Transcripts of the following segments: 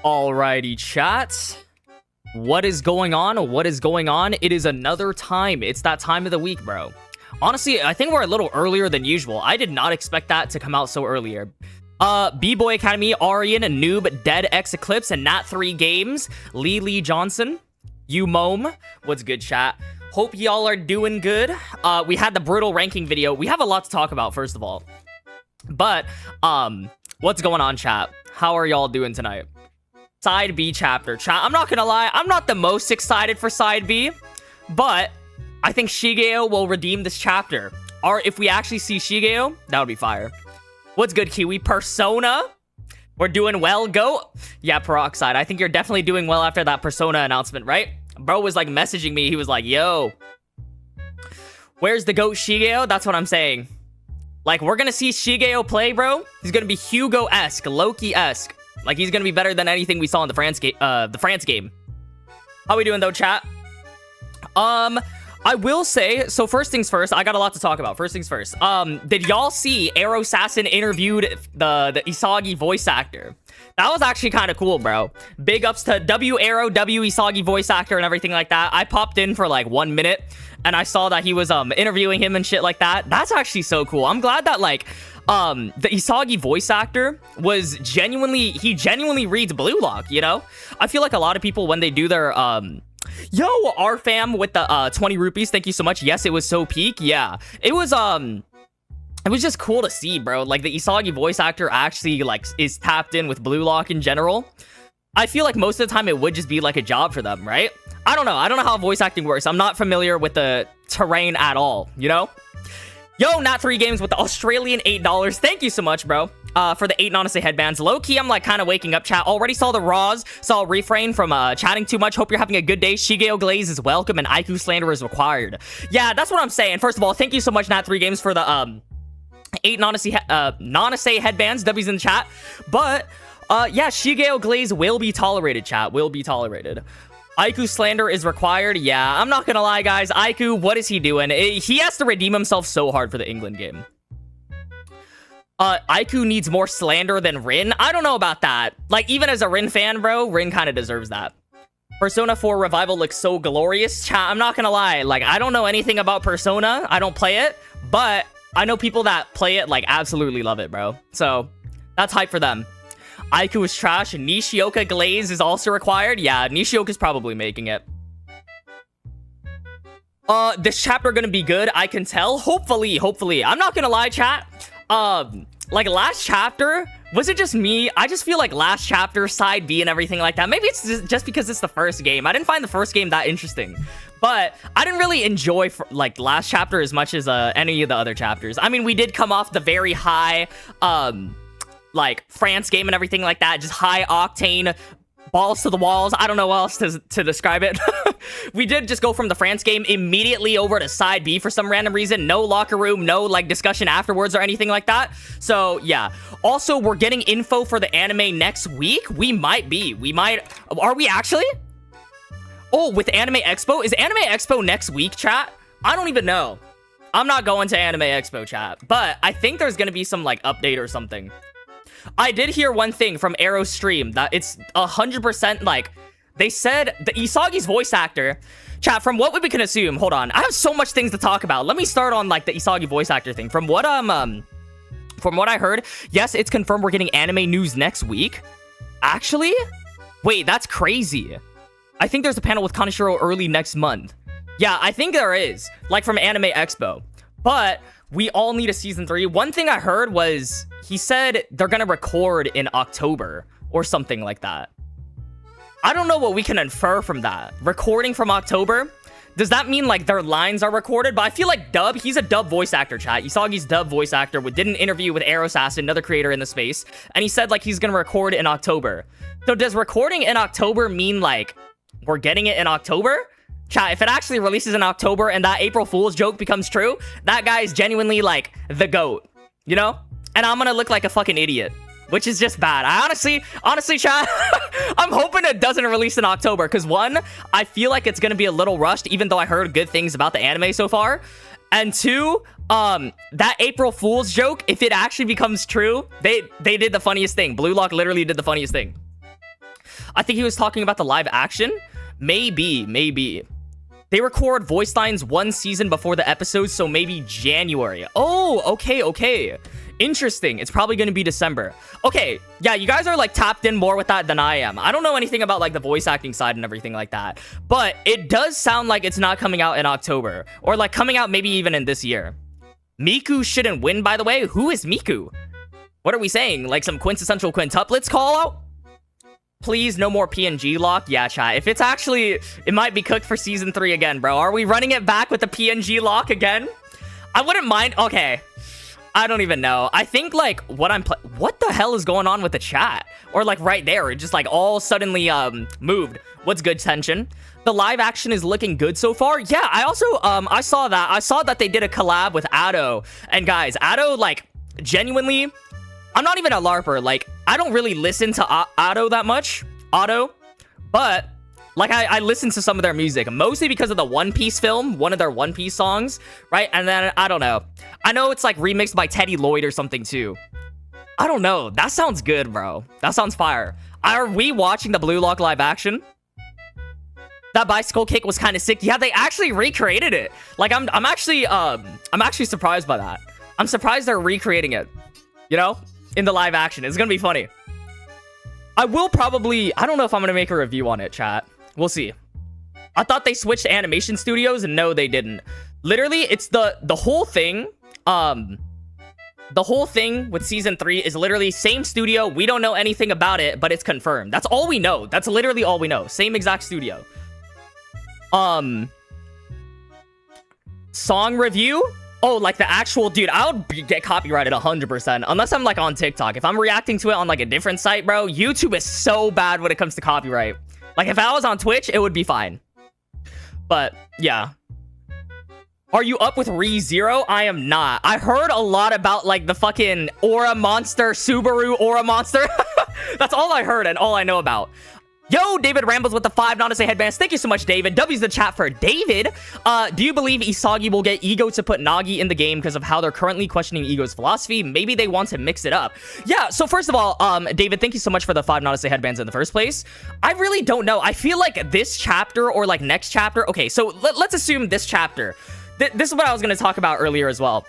Alrighty, chat. What is going on? What is going on? It is another time. It's that time of the week, bro. Honestly, I think we're a little earlier than usual. I did not expect that to come out so earlier. B-Boy Academy, Arian, Noob, Dead X Eclipse, and Nat3 Games, Lee Johnson, You Mome. What's good, chat? Hope y'all are doing good. We had the brutal ranking video. We have a lot to talk about, first of all. But, what's going on, chat? How are y'all doing tonight? Side B chapter. Chat, I'm not gonna lie, I'm not the most excited for Side B, but I think Shigeo will redeem this chapter. Or if we actually see Shigeo, that would be fire. What's good, Kiwi? Persona? We're doing well, Go? Yeah, Peroxide, I think you're definitely doing well after that Persona announcement, right? Bro was like messaging me, he was like, yo, where's the GOAT Shigeo? That's what I'm saying. Like, we're gonna see Shigeo play, bro. He's gonna be Hugo-esque, Loki-esque. Like, he's gonna be better than anything we saw in the France game. How we doing, though, chat? I will say, so first things first, I got a lot to talk about. First things first. Did y'all see Arrow Assassin interviewed the Isagi voice actor? That was actually kind of cool, bro. Big ups to W Arrow, W Isagi voice actor, and everything like that. I popped in for like 1 minute, and I saw that he was interviewing him and shit like that. That's actually so cool. I'm glad that like the Isagi voice actor was genuinely reads BLUELOCK, you know? I feel like a lot of people, when they do their yo, our fam with the 20 rupees, thank you so much. Yes, it was so peak. Yeah, it was just cool to see, bro. Like, the Isagi voice actor actually like is tapped in with BLUELOCK in general. I feel like most of the time it would just be like a job for them, right? I don't know how voice acting works. I'm not familiar with the terrain at all, you know? Yo, Nat3 Games with the Australian $8. Thank you so much, bro. For the 8 Honestly headbands. Low-key, I'm like kind of waking up, chat. Already saw the Raws. Saw refrain from chatting too much. Hope you're having a good day. Shigeo Glaze is welcome and IQ slander is required. Yeah, that's what I'm saying. First of all, thank you so much, Nat3 Games, for the 8 Nonase headbands. W's in the chat. But yeah, Shigeo Glaze will be tolerated, chat. Will be tolerated. Aiku slander is required. Yeah, I'm not gonna lie, guys. Aiku, what is he doing? He has to redeem himself so hard for the England game. Aiku needs more slander than Rin. I don't know about that. Like, even as a Rin fan, bro, Rin kind of deserves that. Persona 4 Revival looks so glorious. Chat, I'm not gonna lie. Like, I don't know anything about Persona. I don't play it. But I know people that play it, like, absolutely love it, bro. So, that's hype for them. Aiku is trash. Nishioka Glaze is also required. Yeah, Nishioka's probably making it. This chapter gonna be good, I can tell. Hopefully. I'm not gonna lie, chat. Like, last chapter, was it just me? I just feel like last chapter, Side B and everything like that. Maybe it's just because it's the first game. I didn't find the first game that interesting. But I didn't really enjoy, like, last chapter as much as any of the other chapters. I mean, we did come off the very high, like, France game and everything like that. Just high octane, balls to the walls. I don't know how else to describe it. We did just go from the France game immediately over to Side B for some random reason. No locker room, no, like, discussion afterwards or anything like that. So, yeah. Also, we're getting info for the anime next week. We might. Are we actually? Oh, with Anime Expo? Is Anime Expo next week, chat? I don't even know. I'm not going to Anime Expo, chat. But I think there's gonna be some, like, update or something. I did hear one thing from Arrow's stream, that it's 100%, like, they said the Isagi's voice actor, chat, from what we can assume, hold on, I have so much things to talk about. Let me start on, like, the Isagi voice actor thing. From what I heard, yes, it's confirmed we're getting anime news next week. Actually? Wait, that's crazy. I think there's a panel with Kaneshiro early next month. Yeah, I think there is, like, from Anime Expo. But we all need a season 3. One thing I heard was he said they're gonna record in October or something like that. I don't know what we can infer from that. Recording from October? Does that mean, like, their lines are recorded? But I feel like he's a dub voice actor, chat. Isagi's dub voice actor did an interview with Arrow Assassin, another creator in the space, and he said, like, he's gonna record in October. So does recording in October mean, like, we're getting it in October? Chat, if it actually releases in October and that April Fool's joke becomes true, that guy is genuinely, like, the GOAT, you know? And I'm gonna look like a fucking idiot, which is just bad. I honestly, chat, I'm hoping it doesn't release in October, because one, I feel like it's gonna be a little rushed, even though I heard good things about the anime so far. And two, that April Fool's joke, if it actually becomes true, they did the funniest thing. BLUELOCK literally did the funniest thing. I think he was talking about the live action. Maybe. They record voice lines 1 season before the episode, so maybe January. Oh, okay. Interesting. It's probably going to be December. Okay, yeah, you guys are like tapped in more with that than I am. I don't know anything about like the voice acting side and everything like that, but it does sound like it's not coming out in October, or like coming out maybe even in this year. Miku shouldn't win, by the way. Who is Miku? What are we saying? Like some quintessential quintuplets call out? Please, no more PNG lock. Yeah, chat. If it's actually, it might be cooked for season 3 again, bro. Are we running it back with the PNG lock again? I wouldn't mind. Okay. I don't even know. I think like what the hell is going on with the chat? Or like right there, it just like all suddenly moved. What's good, Tension? The live action is looking good so far. Yeah, I also I saw that they did a collab with Ado. And guys, Ado, like, genuinely, I'm not even a LARPer. Like, I don't really listen to Ado that much. But like I listen to some of their music, mostly because of the One Piece film, one of their One Piece songs, right? And then I don't know. I know it's like remixed by Teddy Lloyd or something too. I don't know. That sounds good, bro. That sounds fire. Are we watching the BLUELOCK live action? That bicycle kick was kind of sick. Yeah, they actually recreated it. Like I'm actually surprised by that. I'm surprised they're recreating it, you know, in the live action. It's gonna be funny. I will probably, I don't know if I'm gonna make a review on it, chat. We'll see. I thought they switched animation studios, and no, they didn't. Literally, it's the whole thing. The whole thing with season 3 is literally same studio. We don't know anything about it, but it's confirmed. That's all we know. That's literally all we know. Same exact studio. Song review? Oh, like the actual, dude, I would get copyrighted 100%. Unless I'm like on TikTok. If I'm reacting to it on like a different site, bro, YouTube is so bad when it comes to copyright. Like if I was on Twitch, it would be fine. But yeah. Are you up with ReZero? I am not. I heard a lot about like the fucking Aura Monster, Subaru Aura Monster. That's all I heard and all I know about. Yo, David Rambles with the 5 not to say headbands. Thank you so much, David. W's the chat for David. Do you believe Isagi will get Ego to put Nagi in the game because of how they're currently questioning Ego's philosophy? Maybe they want to mix it up. Yeah, so first of all, David, thank you so much for the 5 not to say headbands in the first place. I really don't know. I feel like this chapter or like next chapter. Okay, so let's assume this chapter. This is what I was going to talk about earlier as well.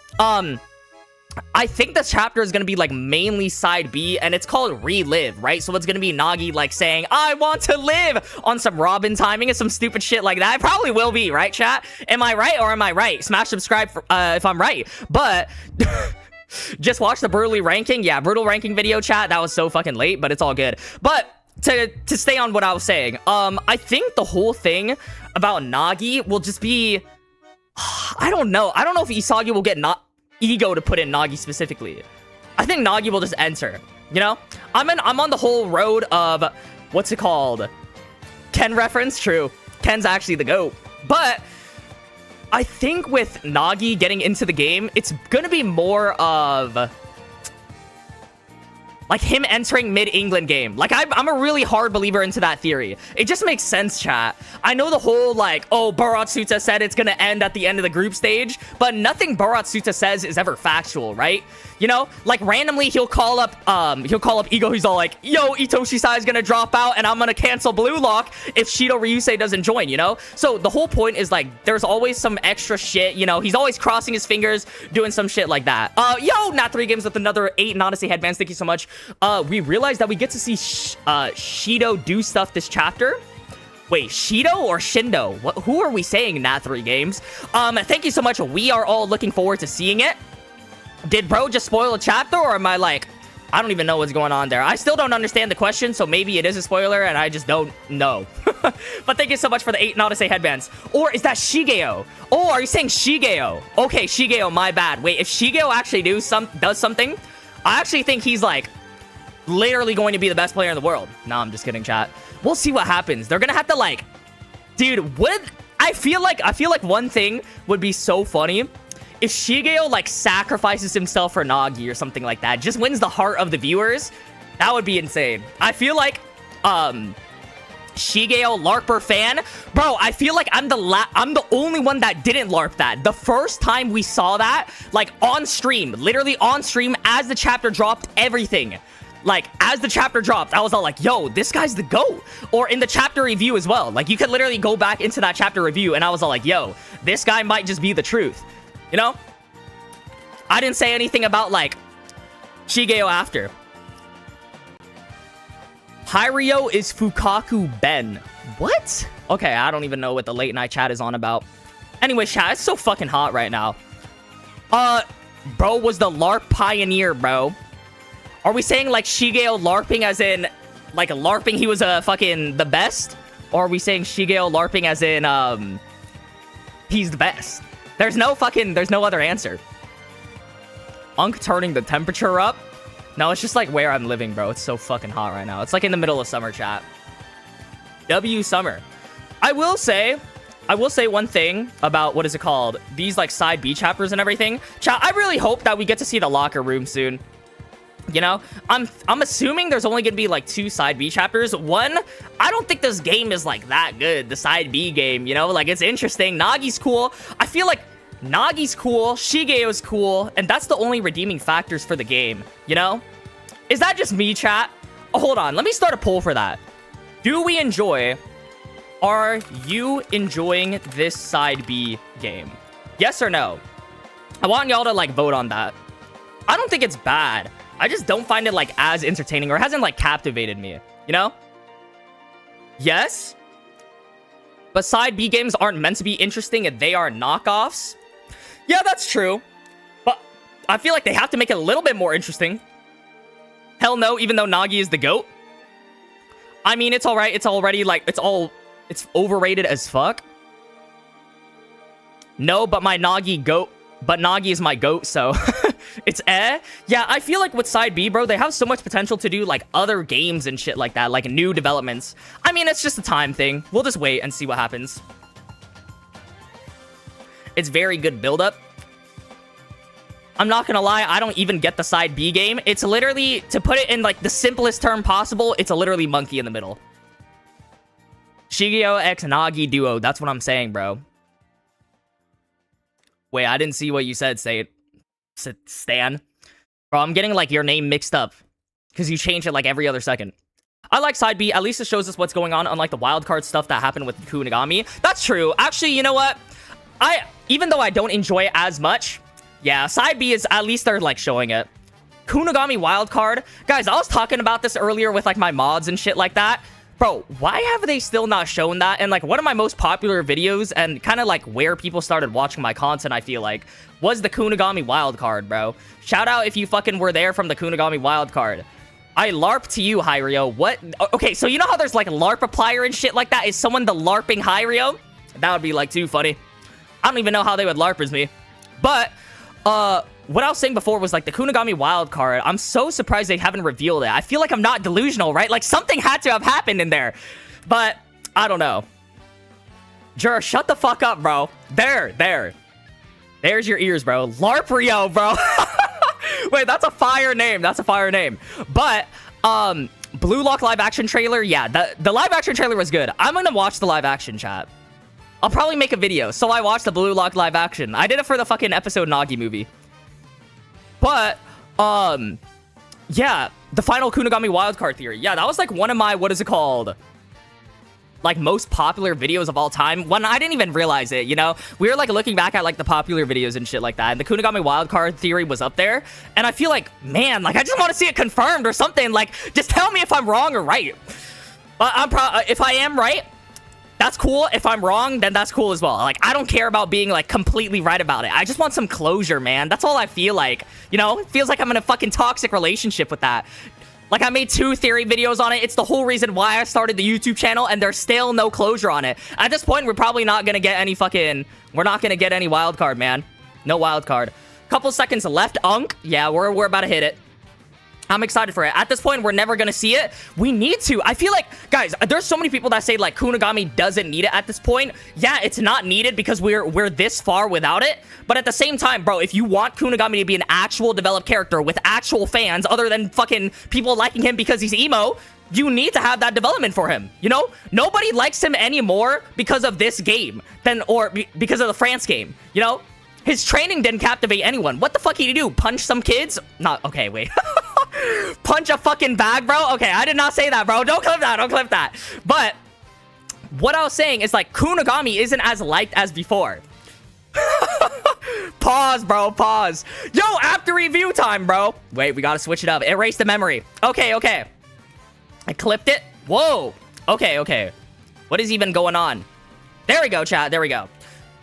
I think this chapter is going to be like mainly side B, and it's called Relive, right? So it's going to be Nagi like saying, I want to live on some Robin timing and some stupid shit like that. It probably will be, right, chat? Am I right or am I right? Smash subscribe if I'm right. But just watch the brutally ranking. Yeah, brutal ranking video, chat. That was so fucking late, but it's all good. But to stay on what I was saying, I think the whole thing about Nagi will just be, I don't know. I don't know if Isagi will get Ego to put in Nagi specifically. I think Nagi will just enter, you know? I'm on the whole road of, what's it called? Ken reference? True. Ken's actually the GOAT. But I think with Nagi getting into the game, it's gonna be more of like him entering mid-England game. Like, I'm a really hard believer into that theory. It just makes sense, chat. I know the whole, like, oh, Boratsuta said it's gonna end at the end of the group stage, but nothing Boratsuta says is ever factual, right? You know? Like, randomly, he'll call up Ego. He's all like, yo, Itoshi Sai is gonna drop out, and I'm gonna cancel BLUELOCK if Shido Ryusei doesn't join, you know? So, the whole point is, like, there's always some extra shit, you know? He's always crossing his fingers, doing some shit like that. Yo, Nat3Games with another 8 Odyssey headbands. Thank you so much. We realized that we get to see Shido do stuff this chapter. Wait, Shido or Shindo? Who are we saying, Nat3Games? Thank you so much. We are all looking forward to seeing it. Did bro just spoil a chapter, or am I like, I don't even know what's going on there. I still don't understand the question, so maybe it is a spoiler and I just don't know. But thank you so much for the 8 not to say headbands. Or is that Shigeo? Oh, are you saying Shigeo? Okay, Shigeo, my bad. Wait, if Shigeo actually does something, I actually think he's like literally going to be the best player in the world. Nah, I'm just kidding, chat. We'll see what happens. They're gonna have to like, dude, I feel like one thing would be so funny if Shigeo like sacrifices himself for Nagi or something like that, just wins the heart of the viewers. That would be insane. I feel like Shigeo LARPer fan, bro. I feel like I'm the only one that didn't LARP that. The first time we saw that, like on stream, literally on stream, as the chapter dropped, everything, Like, as the chapter dropped, I was all like, yo, this guy's the GOAT. Or in the chapter review as well. Like, you could literally go back into that chapter review, and I was all like, yo, this guy might just be the truth. You know? I didn't say anything about, like, Shigeo after. Hiryo is Fukaku Ben. What? Okay, I don't even know what the late night chat is on about. Anyway, chat, it's so fucking hot right now. Bro was the LARP pioneer, bro. Are we saying, like, Shigeo LARPing as in, like, LARPing he was fucking the best? Or are we saying Shigeo LARPing as in, he's the best? There's no other answer. Unk turning the temperature up? No, it's just, like, where I'm living, bro. It's so fucking hot right now. It's, like, in the middle of summer, chat. W summer. I will say one thing about, what is it called? These, like, side B chapters and everything. Chat, I really hope that we get to see the locker room soon. You know, I'm assuming there's only gonna be like 2 side B chapters. One, I don't think this game is like that good, the side B game, you know, like it's interesting. Nagi's cool. I feel like Nagi's cool, Shigeo's cool, and that's the only redeeming factors for the game, you know? Is that just me, chat? Oh, hold on, let me start a poll for that. Are you enjoying this side B game? Yes or no? I want y'all to like vote on that. I don't think it's bad. I just don't find it, like, as entertaining, or it hasn't, like, captivated me, you know? Yes? But side B games aren't meant to be interesting if they are knockoffs. Yeah, that's true. But I feel like they have to make it a little bit more interesting. Hell no, even though Nagi is the GOAT. I mean, it's alright. It's already, like, it's overrated as fuck. No, but my Nagi GOAT. But Nagi is my GOAT, so... It's Yeah, I feel like with side B, bro, they have so much potential to do, like, other games and shit like that, like new developments. I mean, it's just a time thing. We'll just wait and see what happens. It's very good build-up. I'm not gonna lie, I don't even get the side B game. It's literally, to put it in, like, the simplest term possible, it's a literally monkey in the middle. Shigeo x Nagi duo, that's what I'm saying, bro. Wait, I didn't see what you said, Stan. Bro, I'm getting, like, your name mixed up. Because you change it, like, every other second. I like side B. At least it shows us what's going on, unlike the wildcard stuff that happened with Kunigami. That's true. Actually, you know what? Even though I don't enjoy it as much, yeah, side B is, at least they're, like, showing it. Kunigami wildcard. Guys, I was talking about this earlier with, like, my mods and shit like that. Bro, why have they still not shown that? And, like, one of my most popular videos and kind of, like, where people started watching my content, I feel like, was the Kunigami wildcard, bro. Shout out if you fucking were there from the Kunigami wildcard. I LARP to you, Hiryo. What? Okay, so you know how there's, like, LARP applier and shit like that? Is someone the LARPing Hiryo? That would be, like, too funny. I don't even know how they would LARP as me. But, what I was saying before was, like, the Kunigami wildcard. I'm so surprised they haven't revealed it. I feel like I'm not delusional, right? Like, something had to have happened in there. But, I don't know. Jur, shut the fuck up, bro. There's your ears, bro. LARPrio, bro. Wait, that's a fire name. That's a fire name. But, BLUELOCK live action trailer, yeah, the live action trailer was good. I'm gonna watch the live action, chat. I'll probably make a video. So I watched the BLUELOCK live action. I did it for the fucking episode Nagi movie. But, yeah, the final Kunigami wildcard theory. Yeah, that was, like, one of my, what is it called? Like, most popular videos of all time. When I didn't even realize it, you know? We were, like, looking back at, like, the popular videos and shit like that. And the Kunigami wildcard theory was up there. And I feel like, man, like, I just want to see it confirmed or something. Like, just tell me if I'm wrong or right. If I am right, that's cool. If I'm wrong, then that's cool as well. Like, I don't care about being, like, completely right about it. I just want some closure, man. That's all I feel like. You know? It feels like I'm in a fucking toxic relationship with that. Like, I made 2 theory videos on it. It's the whole reason why I started the YouTube channel, and there's still no closure on it. At this point, we're probably not gonna get any fucking... We're not gonna get any wild card, man. No wild card. Couple seconds left. Unk. Yeah, we're about to hit it. I'm excited for it. At this point, we're never gonna see it. We need to. I feel like, guys, there's so many people that say, like, Kunigami doesn't need it at this point. Yeah, it's not needed because we're this far without it. But at the same time, bro, if you want Kunigami to be an actual developed character with actual fans, other than fucking people liking him because he's emo, you need to have that development for him, you know? Nobody likes him anymore because of this game, because of the France game, you know? His training didn't captivate anyone. What the fuck did he do? Punch some kids? Not, okay, wait. Punch a fucking bag, bro. Okay, I did not say that, bro. Don't clip that. Don't clip that. But what I was saying is like Kunigami isn't as liked as before. Pause, bro. Pause. Yo, after review time, bro. Wait, we gotta switch it up. Erase the memory. Okay, okay. I clipped it. Whoa. Okay, okay. What is even going on? There we go, chat. There we go.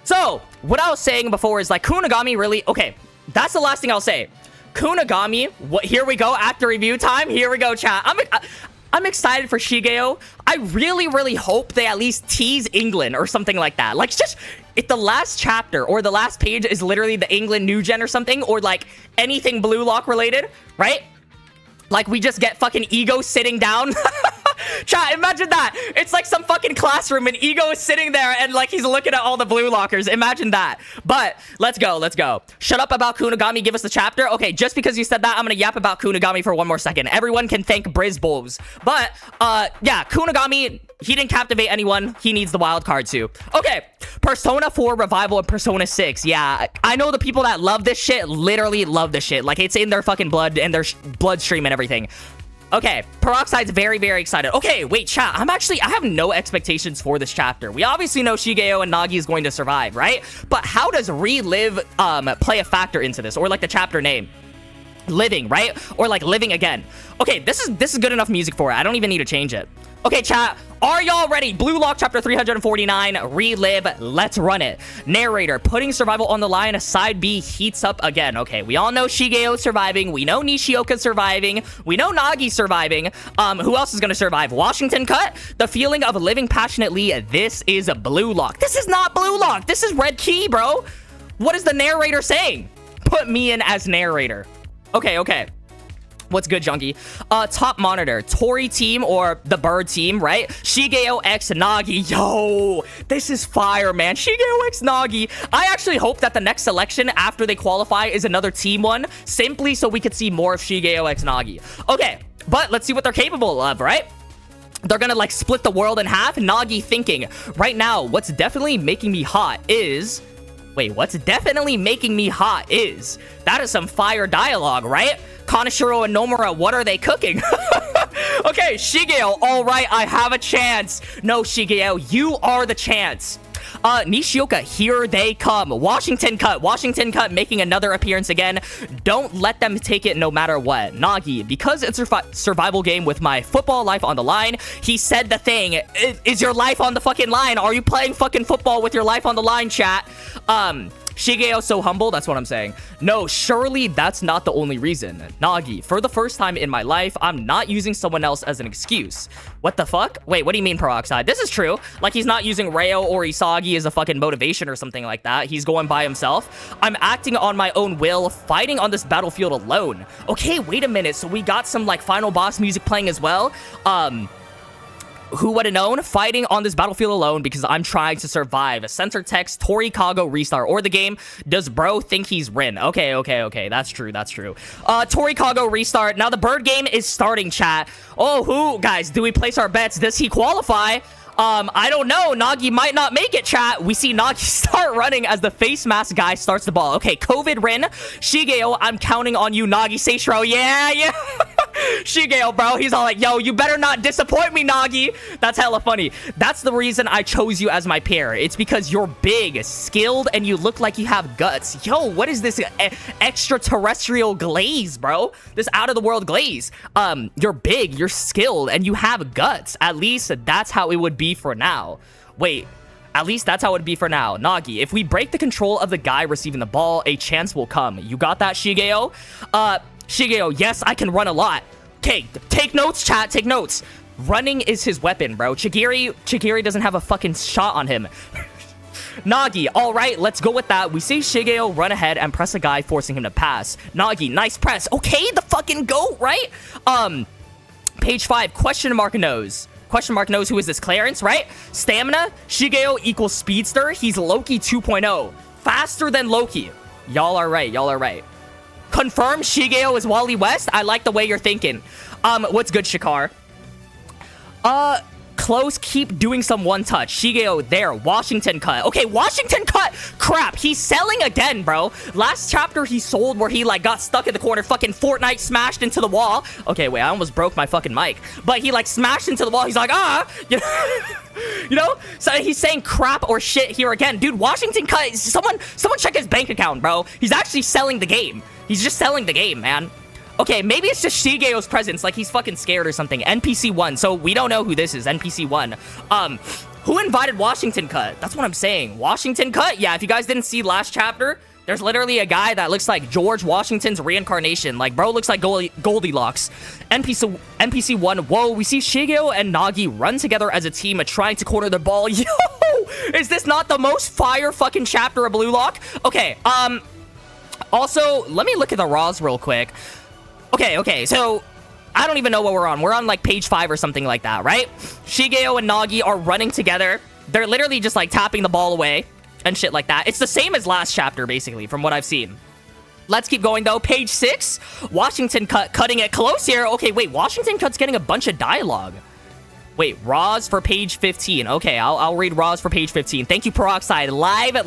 So, what I was saying before is like Kunigami really... Okay, that's the last thing I'll say. Kunigami, here we go, after review time. Here we go, chat. I'm excited for Shigeo. I really, really hope they at least tease England or something like that. Like, just... If the last chapter or the last page is literally the England New Gen or something, or like anything Blue Lock related, right? Like we just get fucking Ego sitting down. Chat, imagine that. It's like some fucking classroom and Ego is sitting there and like he's looking at all the Blue Lockers. Imagine that. But let's go. Let's go. Shut up about Kunigami. Give us the chapter. Okay, just because you said that, I'm gonna yap about Kunigami for one more second. Everyone can thank Brisbos. But yeah, Kunigami, he didn't captivate anyone. He needs the wild card too. Okay, Persona 4 Revival and Persona 6. Yeah, I know the people that love this shit literally love this shit. Like, it's in their fucking blood and their bloodstream and everything. Okay, Peroxide's very, very excited. Okay, wait, chat. I have no expectations for this chapter. We obviously know Shigeo and Nagi is going to survive, right? But how does relive play a factor into this? Or like the chapter name? Living, right? Or like living again. Okay, this is good enough music for it. I don't even need to change it. Okay, chat, are y'all ready? Blue Lock chapter 349, relive, let's run it. Narrator, putting survival on the line, side B heats up again. Okay, we all know Shigeo's surviving, we know Nishioka's surviving, we know Nagi's surviving. Who else is gonna survive? Washington cut? The feeling of living passionately, this is a Blue Lock. This is not Blue Lock, this is Red Key, bro. What is the narrator saying? Put me in as narrator. Okay, okay. What's good, Junkie? Top monitor, Tori team or the bird team, right? Shigeo x Nagi. Yo, this is fire, man. Shigeo x Nagi. I actually hope that the next selection after they qualify is another team one, simply so we could see more of Shigeo x Nagi. Okay, but let's see what they're capable of, right? They're gonna like split the world in half. Nagi thinking, right now, what's definitely making me hot is... Wait, what's definitely making me hot is... That is some fire dialogue, right? Kaneshiro and Nomura, what are they cooking? Okay, Shigeo, all right, I have a chance. No, Shigeo, you are the chance. Nishioka, here they come. Washington cut making another appearance again. Don't let them take it no matter what. Nagi, because it's a survival game with my football life on the line, he said the thing. Is your life on the fucking line? Are you playing fucking football with your life on the line, chat? Shigeo so humble, that's what I'm saying. No, surely that's not the only reason. Nagi, for the first time in my life, I'm not using someone else as an excuse. What the fuck? Wait, what do you mean, Peroxide? This is true. Like, he's not using Reo or Isagi as a fucking motivation or something like that. He's going by himself. I'm acting on my own will, fighting on this battlefield alone. Okay, wait a minute. So we got some, like, final boss music playing as well. Who would have known? Fighting on this battlefield alone because I'm trying to survive. Censor text, Torikago restart. Or the game, does bro think he's Rin? Okay, okay, okay. That's true, that's true. Torikago restart. Now the bird game is starting, chat. Oh, who? Guys, do we place our bets? Does he qualify? I don't know. Nagi might not make it, chat. We see Nagi start running as the face mask guy starts the ball. Okay, COVID Rin. Shigeo, I'm counting on you, Nagi Seishiro. Yeah, yeah. Shigeo, bro, he's all like, yo, you better not disappoint me, Nagi. That's hella funny. That's the reason I chose you as my pair. It's because you're big, skilled, and you look like you have guts. Yo, what is this extraterrestrial glaze, bro? This out-of-the-world glaze. You're big, you're skilled, and you have guts. At least that's how it would be for now. Wait. At least that's how it would be for now. Nagi, if we break the control of the guy receiving the ball, a chance will come. You got that, Shigeo? Shigeo, yes, I can run a lot. Okay, take notes, chat, take notes. Running is his weapon, bro. Chigiri doesn't have a fucking shot on him. Nagi, all right, let's go with that. We see Shigeo run ahead and press a guy, forcing him to pass. Nagi, nice press. Okay, the fucking goat, right? Page 5, question mark knows. Question mark knows who is this? Clarence, right? Stamina, Shigeo equals speedster. He's Loki 2.0. Faster than Loki. Y'all are right, y'all are right. Confirm Shigeo is Wally West. I like the way you're thinking. What's good, Shikar? close, keep doing some one touch. Shigeo there, Washington cut. Okay, Washington cut. Crap, he's selling again, bro. Last chapter he sold where he like got stuck in the corner, fucking Fortnite smashed into the wall. Okay, wait, I almost broke my fucking mic. But he like smashed into the wall. He's like, you know, you know? So he's saying crap or shit here again. Dude, Washington cut. Someone check his bank account, bro. He's actually selling the game. He's just selling the game, man. Okay, maybe it's just Shigeo's presence, like he's fucking scared or something. NPC 1, so we don't know who this is, NPC 1. Who invited Washington cut? That's what I'm saying. Washington cut? Yeah, if you guys didn't see last chapter, there's literally a guy that looks like George Washington's reincarnation. Like, bro looks like Goldilocks. NPC 1, whoa, we see Shigeo and Nagi run together as a team trying to corner the ball. Yo, is this not the most fire fucking chapter of Blue Lock? Okay, also, let me look at the Raws real quick. Okay, so I don't even know what we're on. We're on like page 5 or something like that, right? Shigeo and Nagi are running together. They're literally just like tapping the ball away and shit like that. It's the same as last chapter, basically, from what I've seen. Let's keep going, though. Page 6, Washington cutting it close here. Okay, wait, Washington cut's getting a bunch of dialogue. Wait, Raws for page 15. Okay, I'll read Raws for page 15. Thank you, Peroxide. Live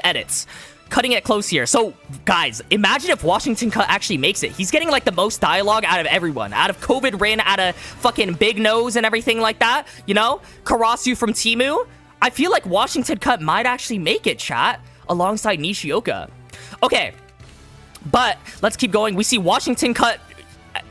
edits. Cutting it close here. So, guys, imagine if Washington Cut actually makes it. He's getting, like, the most dialogue out of everyone. Out of COVID Rin, out of fucking Big Nose and everything like that. You know? Karasu from Teamup. I feel like Washington Cut might actually make it, chat. Alongside Nishioka. Okay. But, let's keep going. We see Washington Cut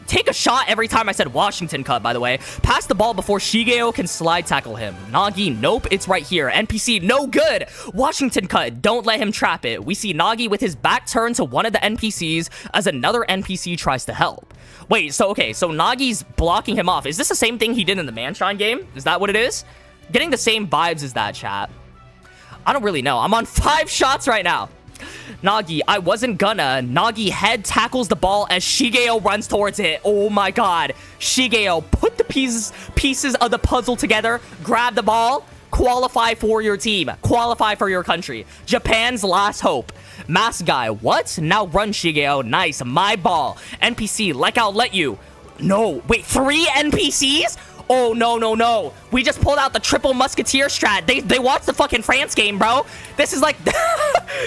take a shot every time I said Washington Cut, by the way. Pass the ball before Shigeo can slide tackle him. Nagi, nope, it's right here. NPC, no good. Washington Cut, don't let him trap it. We see Nagi with his back turned to one of the NPCs as another NPC tries to help. Wait, so okay, so Nagi's blocking him off. Is this the same thing he did in the Munchen game? Is that what it is? Getting the same vibes as that, chat. I don't really know. I'm on 5 shots right now. Nagi, I wasn't gonna. Nagi head tackles the ball as Shigeo runs towards it. Oh my god. Shigeo, put the pieces of the puzzle together. Grab the ball. Qualify for your team. Qualify for your country. Japan's last hope. Mask guy, what? Now run, Shigeo. Nice. My ball. NPC, like I'll let you. No. Wait, 3 NPCs? Oh, no. We just pulled out the triple musketeer strat. They watched the fucking France game, bro. This is like...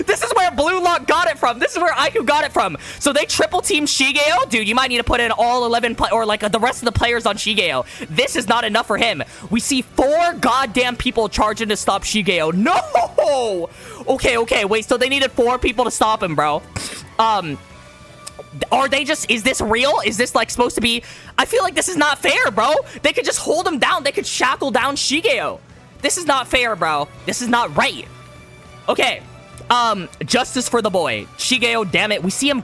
this is where Blue Lock got it from. This is where IQ got it from. So they triple team Shigeo? Dude, you might need to put in all 11... or like the rest of the players on Shigeo. This is not enough for him. We see 4 goddamn people charging to stop Shigeo. No! Okay. Wait, so they needed 4 people to stop him, bro. Are they just... is this real? Is this, like, supposed to be... I feel like this is not fair, bro. They could just hold him down. They could shackle down Shigeo. This is not fair, bro. This is not right. Okay. Justice for the boy. Shigeo, damn it. We see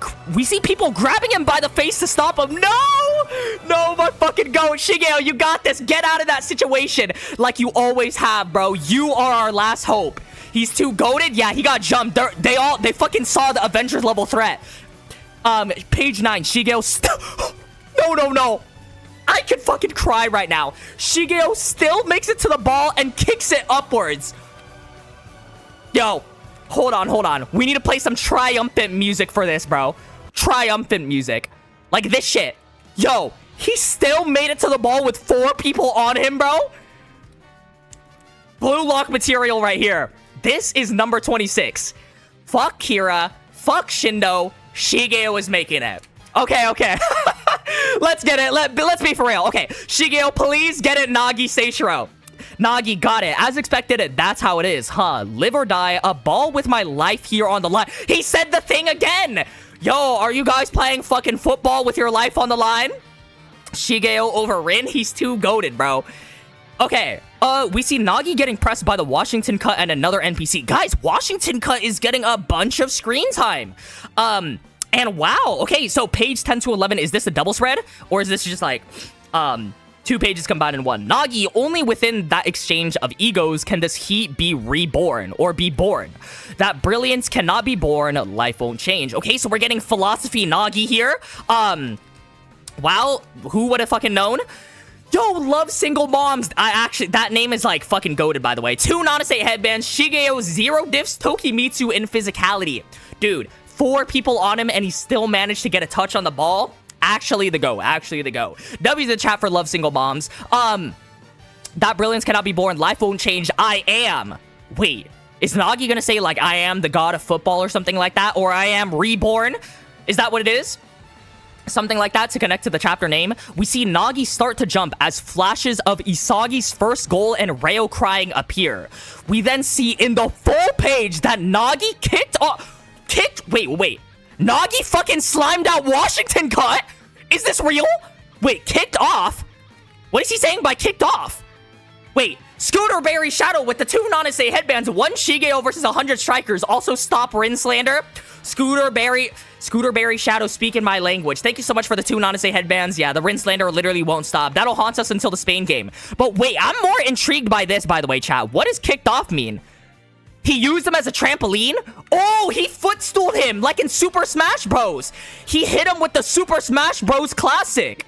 people grabbing him by the face to stop him. No, my fucking goat. Shigeo, you got this. Get out of that situation like you always have, bro. You are our last hope. He's too goated. Yeah, he got jumped. They fucking saw the Avengers level threat. Page 9, Shigeo No. I could fucking cry right now. Shigeo still makes it to the ball and kicks it upwards. Yo, hold on. We need to play some triumphant music for this, bro. Triumphant music. Like this shit. Yo, he still made it to the ball with 4 people on him, bro. Blue Lock material right here. This is number 26. Fuck Kira. Fuck Shindo. Shigeo is making it. Okay. Let's get it. Let's be for real. Okay, Shigeo, please get it. Nagi Seishiro. Nagi got it. As expected, that's how it is, huh? Live or die. A ball with my life here on the line. He said the thing again. Yo, are you guys playing fucking football with your life on the line? Shigeo over Rin. He's too goated, bro. Okay. We see Nagi getting pressed by the Washington Cut and another NPC. Guys, Washington Cut is getting a bunch of screen time. And wow. Okay, so page 10 to 11, is this a double thread? Or is this just like, 2 pages combined in one? Nagi, only within that exchange of egos can this heat be reborn or be born. That brilliance cannot be born, life won't change. Okay, so we're getting philosophy Nagi here. Wow, who would have fucking known? Yo, love single moms. That name is like fucking goated, by the way. 2 Nanase headbands, Shigeo 0 diffs, Tokimitsu in physicality. Dude, 4 people on him and he still managed to get a touch on the ball. Actually the GOAT. Actually the GOAT. W's in the chat for love single moms. That brilliance cannot be born. Life won't change. I am. Wait, is Nagi gonna say, like, I am the god of football or something like that? Or I am reborn? Is that what it is? Something like that to connect to the chapter name. We see Nagi start to jump as flashes of Isagi's first goal and Reo crying appear. We then see in the full page that Nagi wait. Nagi fucking slimed out Washington cut? Is this real? Wait, kicked off? What is he saying by kicked off? Wait, Scooter Berry Shadow with the 2 Nanase headbands. 1 Shigeo versus 100 strikers. Also stop Rin slander. Scooter Berry Shadow, speaking my language. Thank you so much for the 2 Nanase headbands. Yeah, the Rin slander literally won't stop. That'll haunt us until the Spain game. But wait, I'm more intrigued by this, by the way, chat. What does kicked off mean? He used him as a trampoline? Oh, he footstooled him like in Super Smash Bros. He hit him with the Super Smash Bros. Classic.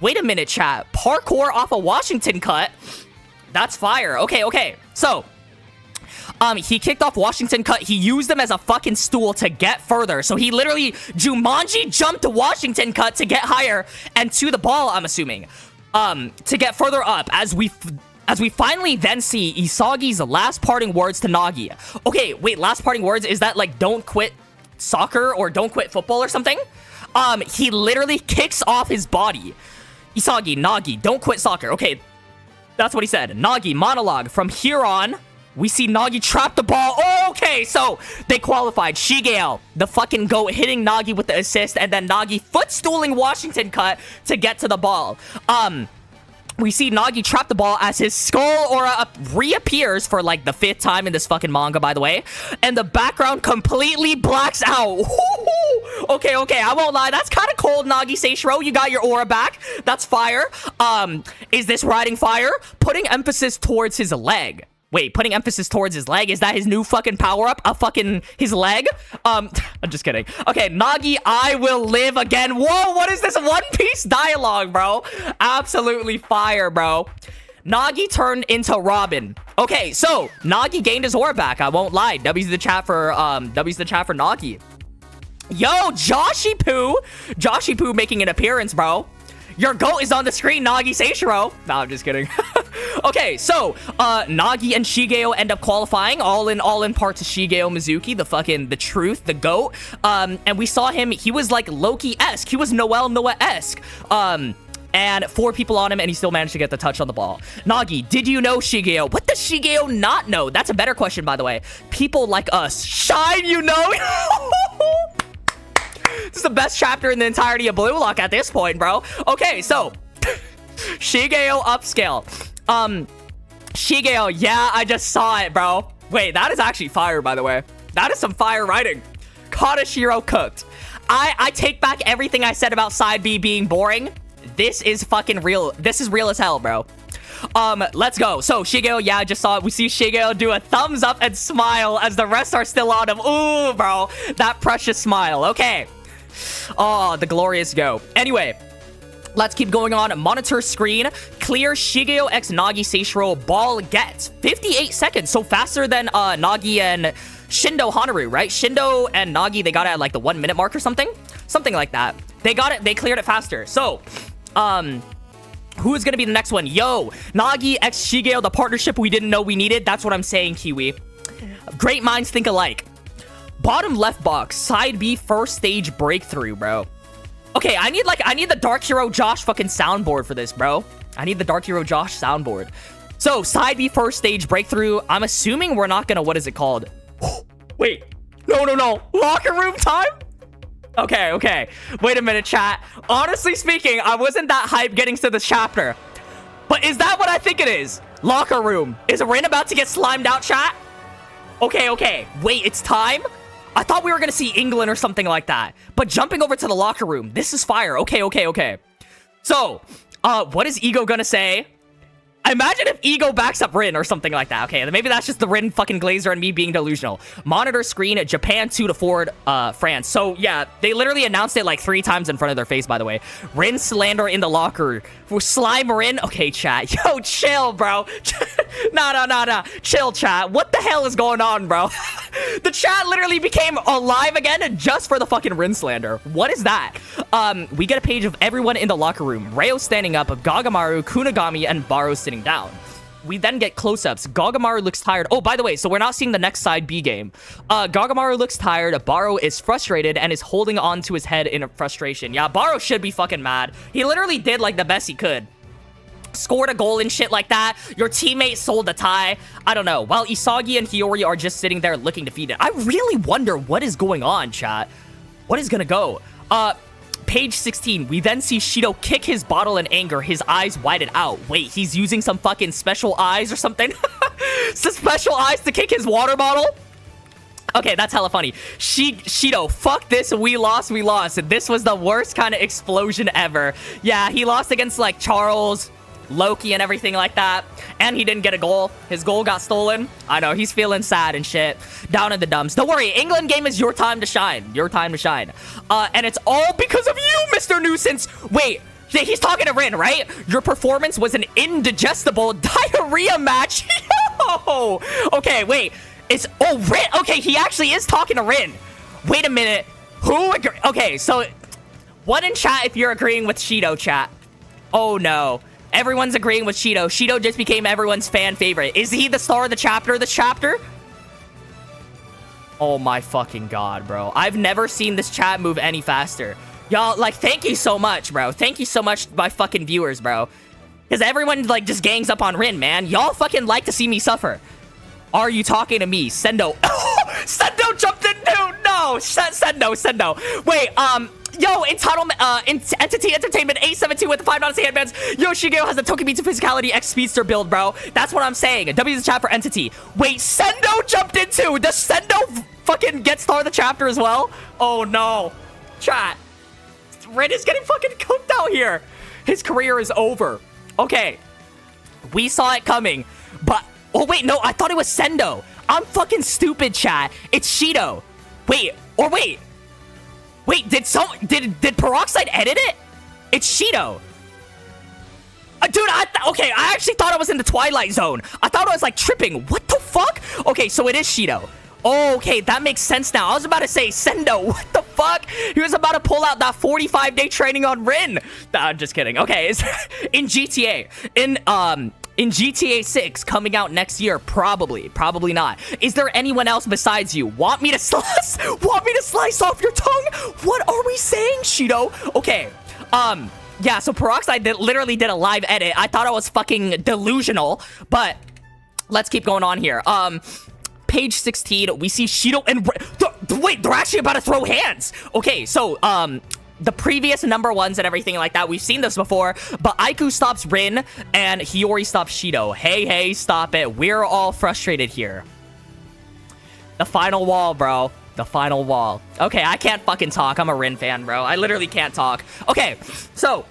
Wait a minute, chat. Parkour off a Washington cut? That's fire. Okay. So, he kicked off Washington cut. He used them as a fucking stool to get further. So he literally Jumanji jumped to Washington cut to get higher and to the ball, I'm assuming. To get further up as we finally then see Isagi's last parting words to Nagi. Okay, wait, last parting words, is that like don't quit soccer or don't quit football or something? He literally kicks off his body. Isagi, Nagi, don't quit soccer. Okay, that's what he said. Nagi, monologue. From here on, we see Nagi trap the ball. Oh, okay, so they qualified. Shigeo, the fucking GOAT, hitting Nagi with the assist, and then Nagi footstooling Washington cut to get to the ball. We see Nagi trap the ball as his skull aura reappears for like the 5th time in this fucking manga, by the way. And the background completely blacks out. Okay, I won't lie. That's kind of cold, Nagi Seishiro. You got your aura back. That's fire. Is this riding fire? Putting emphasis towards his leg. Wait, putting emphasis towards his leg? Is that his new fucking power-up? His leg? I'm just kidding. Okay, Nagi, I will live again. Whoa, what is this One Piece dialogue, bro? Absolutely fire, bro. Nagi turned into Robin. Okay, so, Nagi gained his aura back. I won't lie. W's the chat for Nagi. Yo, Joshi Poo making an appearance, bro. Your GOAT is on the screen, Nagi Seishiro. No, I'm just kidding. Okay, so, Nagi and Shigeo end up qualifying, all in part to Shigeo Mizuki, the truth, the GOAT. And we saw him, he was like Loki-esque. He was Noel-esque. And 4 people on him, and he still managed to get the touch on the ball. Nagi, did you know Shigeo? What does Shigeo not know? That's a better question, by the way. People like us. Shine, you know? This is the best chapter in the entirety of BLUELOCK at this point, bro. Okay, so Shigeo upscale. Shigeo, yeah, I just saw it, bro. Wait, that is actually fire, by the way. That is some fire writing. Kadashiro cooked. I take back everything I said about side B being boring. This is fucking real. This is real as hell, bro. Let's go. So, Shigeo, yeah, I just saw it. We see Shigeo do a thumbs up and smile as the rest are still on him. Ooh, bro. That precious smile. Okay. Oh, the glorious go. Anyway, let's keep going on. Monitor screen. Clear Shigeo x Nagi Seishiro ball gets 58 seconds. So faster than Nagi and Shindo Hanaru, right? Shindo and Nagi, they got it at like the 1 minute mark or something. Something like that. They got it. They cleared it faster. So, who is going to be the next one? Yo, Nagi x Shigeo, the partnership we didn't know we needed. That's what I'm saying, Kiwi. Great minds think alike. Bottom left box, side B, first stage breakthrough, bro. Okay, I need the Dark Hero Josh fucking soundboard for this, bro. I need the Dark Hero Josh soundboard. So, side B, first stage breakthrough. I'm assuming we're not gonna, what is it called? Wait, no. Locker room time? Okay. Wait a minute, chat. Honestly speaking, I wasn't that hyped getting to this chapter. But is that what I think it is? Locker room. Is Rin about to get slimed out, chat? Okay. Wait, it's time? I thought we were gonna see England or something like that. But jumping over to the locker room. This is fire. Okay. So, what is Ego gonna say? Imagine if Ego backs up Rin or something like that. Okay, maybe that's just the Rin fucking Glazer and me being delusional. Monitor screen at Japan 2 to forward France. So, yeah, they literally announced it like 3 times in front of their face, by the way. Rin slander in the locker. Slime Rin. Okay, chat. Yo, chill, bro. Nah. Chill, chat. What the hell is going on, bro? The chat literally became alive again just for the fucking Rin slander. What is that? We get a page of everyone in the locker room. Reo standing up, Gagamaru, Kunigami, and Barou sitting down. We then get close-ups. Gagamaru looks tired. Oh, by the way, so we're not seeing the next side B game. Gagamaru looks tired. Barou is frustrated and is holding on to his head in frustration. Yeah, Barou should be fucking mad. He literally did like the best he could. Scored a goal and shit like that. Your teammate sold the tie. I don't know. While Isagi and Hiyori are just sitting there looking defeated. I really wonder what is going on, chat. What is gonna go? Page 16, we then see Shigeo kick his bottle in anger, his eyes widened out. Wait, he's using some fucking special eyes or something? Some special eyes to kick his water bottle? Okay, that's hella funny. Shigeo, fuck this, we lost. This was the worst kind of explosion ever. Yeah, he lost against, like, Charles, Loki, and everything like that. And he didn't get a goal. His goal got stolen. I know, he's feeling sad and shit. Down in the dumps. Don't worry, England game is your time to shine. Your time to shine. And it's all because of you, Mr. Nuisance. Wait, he's talking to Rin, right? Your performance was an indigestible diarrhea match. Yo! Okay, wait. It's... Oh, Rin. Okay, he actually is talking to Rin. Wait a minute. Who agree? Okay, so... One in chat if you're agreeing with Shigeo, chat. Oh, no. Everyone's agreeing with Shigeo. Shigeo just became everyone's fan favorite. Is he the star of the chapter this chapter? Oh my fucking god, bro. I've never seen this chat move any faster. Y'all, like, thank you so much, bro. Thank you so much, my fucking viewers, bro. Because everyone, like, just gangs up on Rin, man. Y'all fucking like to see me suffer. Are you talking to me? Sendo. Sendo jumped in, dude. No. Sendo. Wait, yo, Entity Entertainment 872 with the $5 headbands. Yo, Shigeo has the Tokimitsu physicality X speedster build, bro. That's what I'm saying. W is the chat for Entity. Wait, Sendo jumped in too. Does Sendo fucking get star of the chapter as well? Oh no. Chat. Rin is getting fucking cooked out here. His career is over. Okay. We saw it coming. But, oh wait, no, I thought it was Sendo. I'm fucking stupid, chat. It's Shigeo. Wait, did Peroxide edit it? It's Shigeo. Dude, okay, I actually thought I was in the Twilight Zone. I thought I was, like, tripping. What the fuck? Okay, so it is Shigeo. Okay, that makes sense now. I was about to say, Sendo, what the fuck? He was about to pull out that 45-day training on Rin. Nah, I'm just kidding. Okay, in GTA, in GTA 6 coming out next year, probably not. Is there anyone else besides you? Want me to slice off your tongue? What are we saying, Shigeo? Okay, yeah, so Peroxide literally did a live edit. I thought I was fucking delusional, but let's keep going on here. Page 16, we see Shigeo and... Wait, they're actually about to throw hands. Okay, so, the previous number ones and everything like that, we've seen this before, but Aiku stops Rin and Hiyori stops Shigeo. Hey, stop it. We're all frustrated here. The final wall, bro. The final wall. Okay, I can't fucking talk. I'm a Rin fan, bro. I literally can't talk. Okay, so...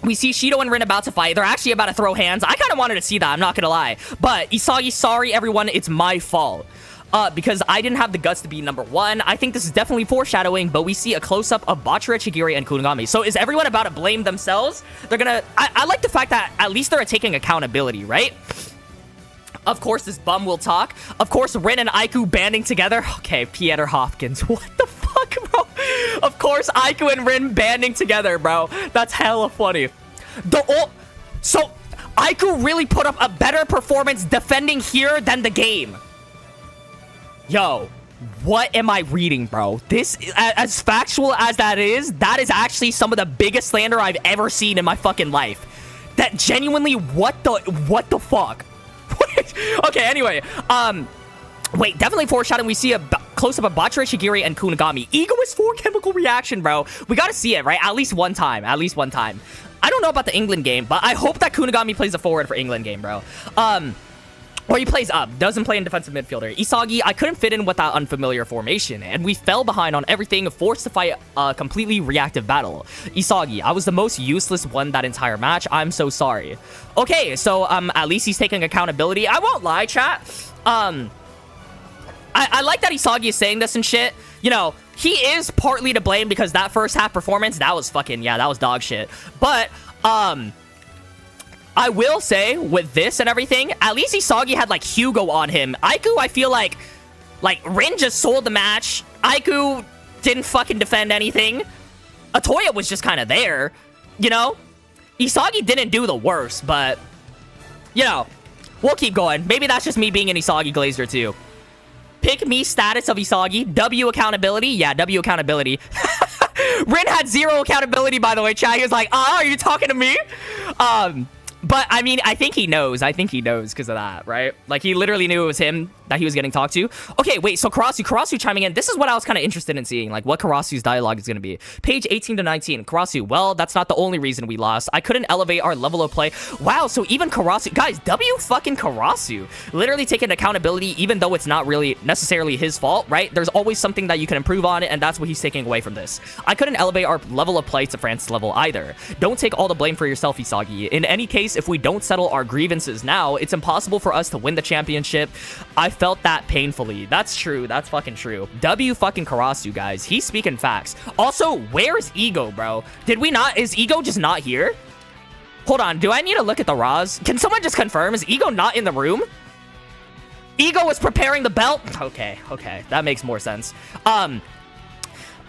We see Shigeo and Rin about to fight. They're actually about to throw hands. I kind of wanted to see that, I'm not gonna lie. But Isagi, sorry everyone, it's my fault. Because I didn't have the guts to be number one. I think this is definitely foreshadowing, but we see a close-up of Bachira, Chigiri, and Kunigami. So is everyone about to blame themselves? They're gonna... I like the fact that at least they're taking accountability, right? Of course, this bum will talk. Of course, Rin and Aiku banding together. Okay, Pieter Hopkins. What the fuck, bro? Of course, Aiku and Rin banding together, bro. That's hella funny. So, Aiku really put up a better performance defending here than the game. Yo, what am I reading, bro? This, as factual as that is actually some of the biggest slander I've ever seen in my fucking life. That genuinely, what the fuck? Okay, anyway, wait, definitely foreshadowing. We see a close-up of Bachira, Chigiri, and Kunigami. Egoist 4 chemical reaction, bro. We gotta see it, right? At least one time. I don't know about the England game, but I hope that Kunigami plays a forward for England game, bro. Or he plays up, doesn't play in defensive midfielder. Isagi, I couldn't fit in with that unfamiliar formation, and we fell behind on everything, forced to fight a completely reactive battle. Isagi, I was the most useless one that entire match. I'm so sorry. Okay, so, at least he's taking accountability. I won't lie, chat. I like that Isagi is saying this and shit. You know, he is partly to blame because that first half performance, that was fucking, yeah, that was dog shit. But, I will say, with this and everything, at least Isagi had, like, Hugo on him. Aiku, I feel like Like, Rin just sold the match. Aiku didn't fucking defend anything. Atoya was just kind of there, you know? Isagi didn't do the worst, but, you know, we'll keep going. Maybe that's just me being an Isagi glazer, too. Pick me status of Isagi. W accountability. Yeah, W accountability. Rin had 0 accountability, by the way, chat. He was like, are you talking to me? But, I mean, I think he knows. I think he knows because of that, right? Like, he literally knew it was him that he was getting talked to. Okay, wait, so Karasu chiming in. This is what I was kind of interested in seeing, like, what Karasu's dialogue is going to be. Page 18 to 19. Karasu, well, that's not the only reason we lost. I couldn't elevate our level of play. Wow, so even Karasu... Guys, W fucking Karasu. Literally taking accountability, even though it's not really necessarily his fault, right? There's always something that you can improve on, and that's what he's taking away from this. I couldn't elevate our level of play to France's level either. Don't take all the blame for yourself, Isagi. In any case, if we don't settle our grievances now, it's impossible for us to win the championship. I felt that painfully. That's true. That's fucking true. W fucking Karasu, guys. He's speaking facts. Also, where's Ego, bro? Did we not... Is Ego just not here? Hold on. Do I need to look at the Raws? Can someone just confirm? Is Ego not in the room? Ego was preparing the belt? Okay. That makes more sense.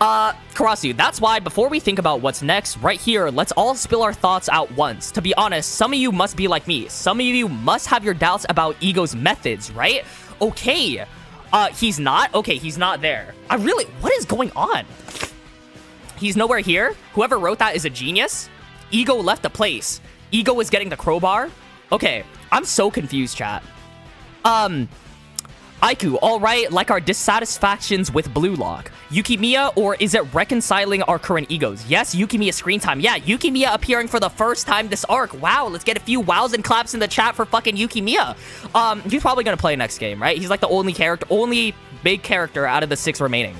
Karasu, that's why before we think about what's next, right here, let's all spill our thoughts out once. To be honest, some of you must be like me. Some of you must have your doubts about Ego's methods, right? Okay. He's not? Okay, he's not there. What is going on? He's nowhere here? Whoever wrote that is a genius? Ego left the place. Ego is getting the crowbar? Okay, I'm so confused, chat. Aiku, alright, like our dissatisfactions with BLUELOCK. Yukimiya, or is it reconciling our current egos? Yes, Yukimiya screen time. Yeah, Yukimiya appearing for the first time this arc. Wow, let's get a few wows and claps in the chat for fucking Yukimiya. He's probably gonna play next game, right? He's like the only big character out of the 6 remaining.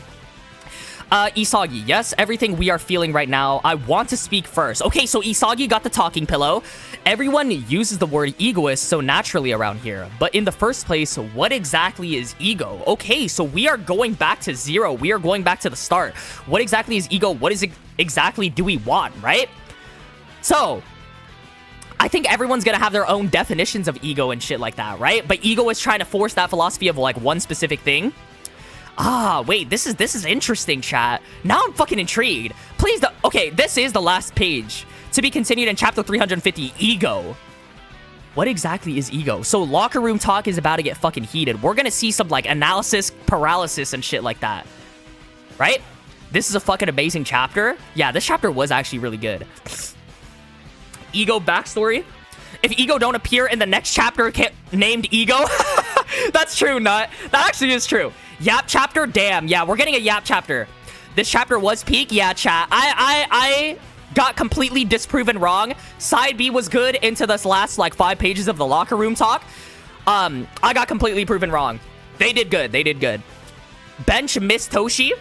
Isagi, yes, everything we are feeling right now. I want to speak first. Okay, so Isagi got the talking pillow. Everyone uses the word egoist so naturally around here. But in the first place, what exactly is ego? Okay, so we are going back to 0. We are going back to the start. What exactly is ego? What is it exactly do we want, right? So, I think everyone's gonna have their own definitions of ego and shit like that, right? But ego is trying to force that philosophy of like one specific thing. Ah, wait, this is interesting, chat. Now I'm fucking intrigued. Please, okay, this is the last page. To be continued in chapter 350, ego. What exactly is ego? So locker room talk is about to get fucking heated. We're gonna see some, like, analysis paralysis and shit like that. Right? This is a fucking amazing chapter. Yeah, this chapter was actually really good. Ego backstory. If ego don't appear in the next chapter named ego. That's true, Nut. That actually is true. Yap chapter? Damn. Yeah, we're getting a Yap chapter. This chapter was peak? Yeah, chat. I got completely disproven wrong. Side B was good into this last, like, 5 pages of the locker room talk. I got completely proven wrong. They did good. They did good. Bench Miss Toshi.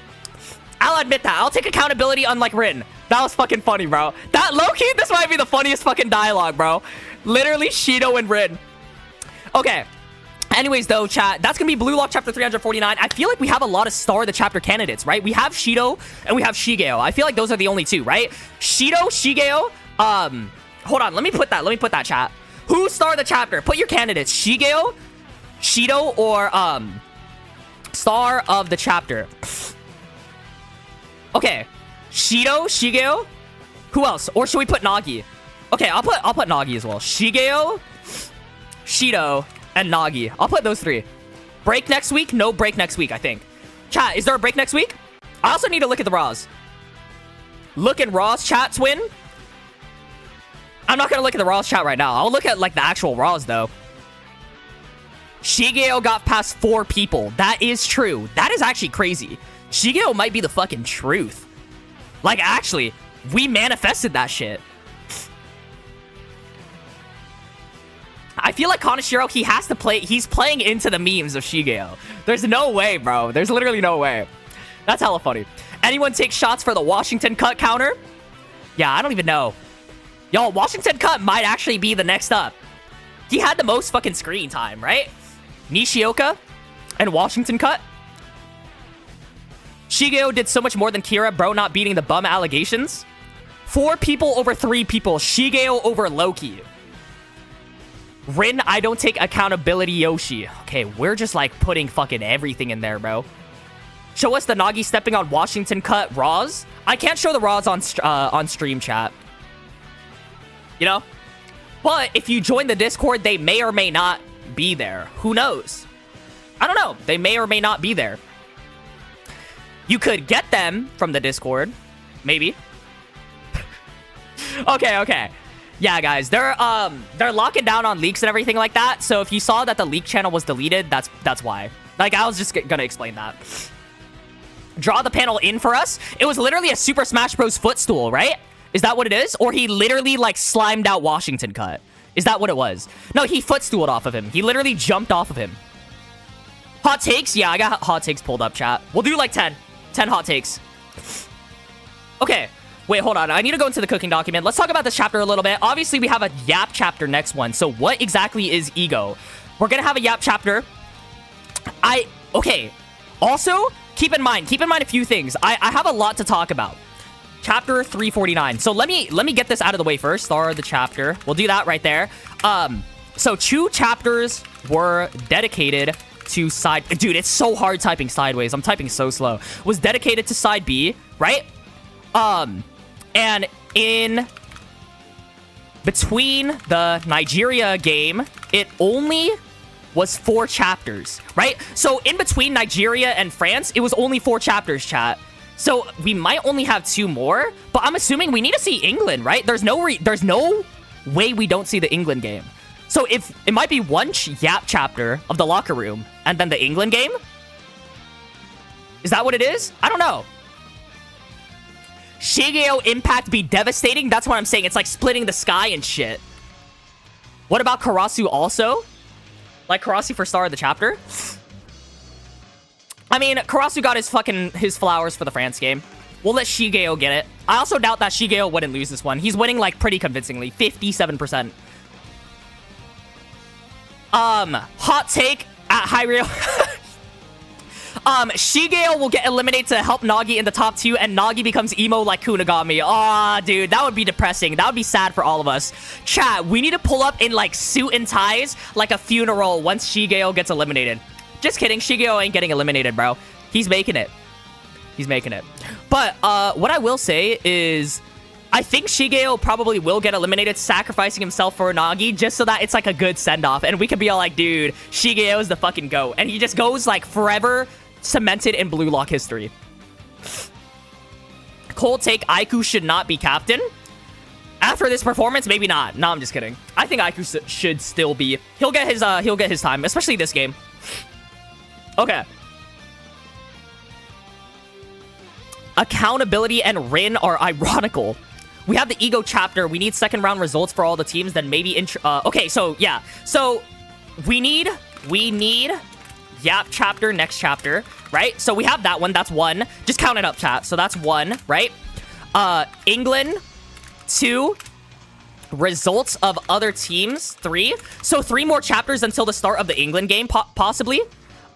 I'll admit that. I'll take accountability unlike Rin. That was fucking funny, bro. That low-key, this might be the funniest fucking dialogue, bro. Literally Shido and Rin. Okay. Anyways, though, chat, that's gonna be BLUELOCK chapter 349. I feel like we have a lot of star of the chapter candidates, right? We have Shido and we have Shigeo. I feel like those are the only 2, right? Shido, Shigeo, hold on, let me put that, chat. Who's star of the chapter? Put your candidates. Shigeo, Shido, or, star of the chapter. Okay. Shido, Shigeo, who else? Or should we put Nagi? Okay, I'll put Nagi as well. Shigeo, Shido, and Nagi. I'll put those 3. Break next week? No break next week, I think. Chat, is there a break next week? I also need to look at the Raws. Look in Raws chat, Twin. I'm not gonna look at the Raws chat right now. I'll look at, like, the actual Raws, though. Shigeo got past 4 people. That is true. That is actually crazy. Shigeo might be the fucking truth. Like, actually, we manifested that shit. I feel like Kaneshiro, he has to play... He's playing into the memes of Shigeo. There's no way, bro. There's literally no way. That's hella funny. Anyone take shots for the Washington cut counter? Yeah, I don't even know. Yo, Washington cut might actually be the next up. He had the most fucking screen time, right? Nishioka and Washington cut. Shigeo did so much more than Kira, bro, not beating the bum allegations. 4 people over 3 people. Shigeo over Loki. Rin, I don't take accountability, Yoshi. Okay, we're just like putting fucking everything in there, bro. Show us the Nagi stepping on Washington cut Raws. I can't show the Raws on stream, chat. You know? But if you join the Discord, they may or may not be there. Who knows? I don't know. They may or may not be there. You could get them from the Discord. Maybe. Okay. Yeah, guys. They're locking down on leaks and everything like that. So if you saw that the leak channel was deleted, that's why. Like, I was just gonna explain that. Draw the panel in for us. It was literally a Super Smash Bros. Footstool, right? Is that what it is? Or he literally, like, slimed out Washington cut? Is that what it was? No, he footstooled off of him. He literally jumped off of him. Hot takes? Yeah, I got hot takes pulled up, chat. We'll do, like, 10. 10 hot takes. Okay. Wait, hold on. I need to go into the cooking document. Let's talk about this chapter a little bit. Obviously, we have a Yap chapter next one. So what exactly is ego? We're gonna have a Yap chapter. Okay. Also, keep in mind a few things. I have a lot to talk about. Chapter 349. So let me get this out of the way first. Start the chapter. We'll do that right there. So 2 chapters were dedicated to side... Dude, it's so hard typing sideways. I'm typing so slow. Was dedicated to side B, right? And in between the Nigeria game, it only was 4 chapters, right? So in between Nigeria and France, it was only 4 chapters, chat. So we might only have 2 more, but I'm assuming we need to see England, right? There's no way we don't see the England game. So if it might be one Yap chapter of the locker room and then the England game. Is that what it is? I don't know. Shigeo impact be devastating? That's what I'm saying. It's like splitting the sky and shit. What about Karasu also? Like Karasu for star of the chapter? I mean, Karasu got his flowers for the France game. We'll let Shigeo get it. I also doubt that Shigeo wouldn't lose this one. He's winning like pretty convincingly. 57%. Hot take at Hiryo. Shigeo will get eliminated to help Nagi in the top 2, and Nagi becomes emo like Kunigami. Aw, dude, that would be depressing. That would be sad for all of us. Chat, we need to pull up in, like, suit and ties like a funeral once Shigeo gets eliminated. Just kidding. Shigeo ain't getting eliminated, bro. He's making it. He's making it. But, what I will say is... I think Shigeo probably will get eliminated, sacrificing himself for Nagi, just so that it's like a good send-off. And we could be all like, dude, Shigeo's the fucking GOAT. And he just goes like forever cemented in Blue Lock history. Cold take, Aiku should not be captain. After this performance, maybe not. No, I'm just kidding. I think Aiku should still be. He'll get his time, especially this game. Okay. Accountability and Rin are ironical. We have the ego chapter. We need second round results for all the teams. Then maybe okay, so yeah. So we need Yap chapter next chapter, right? So we have that one. That's 1. Just count it up, chat. So that's 1, right? England 2. Results of other teams 3. So 3 more chapters until the start of the England game, possibly.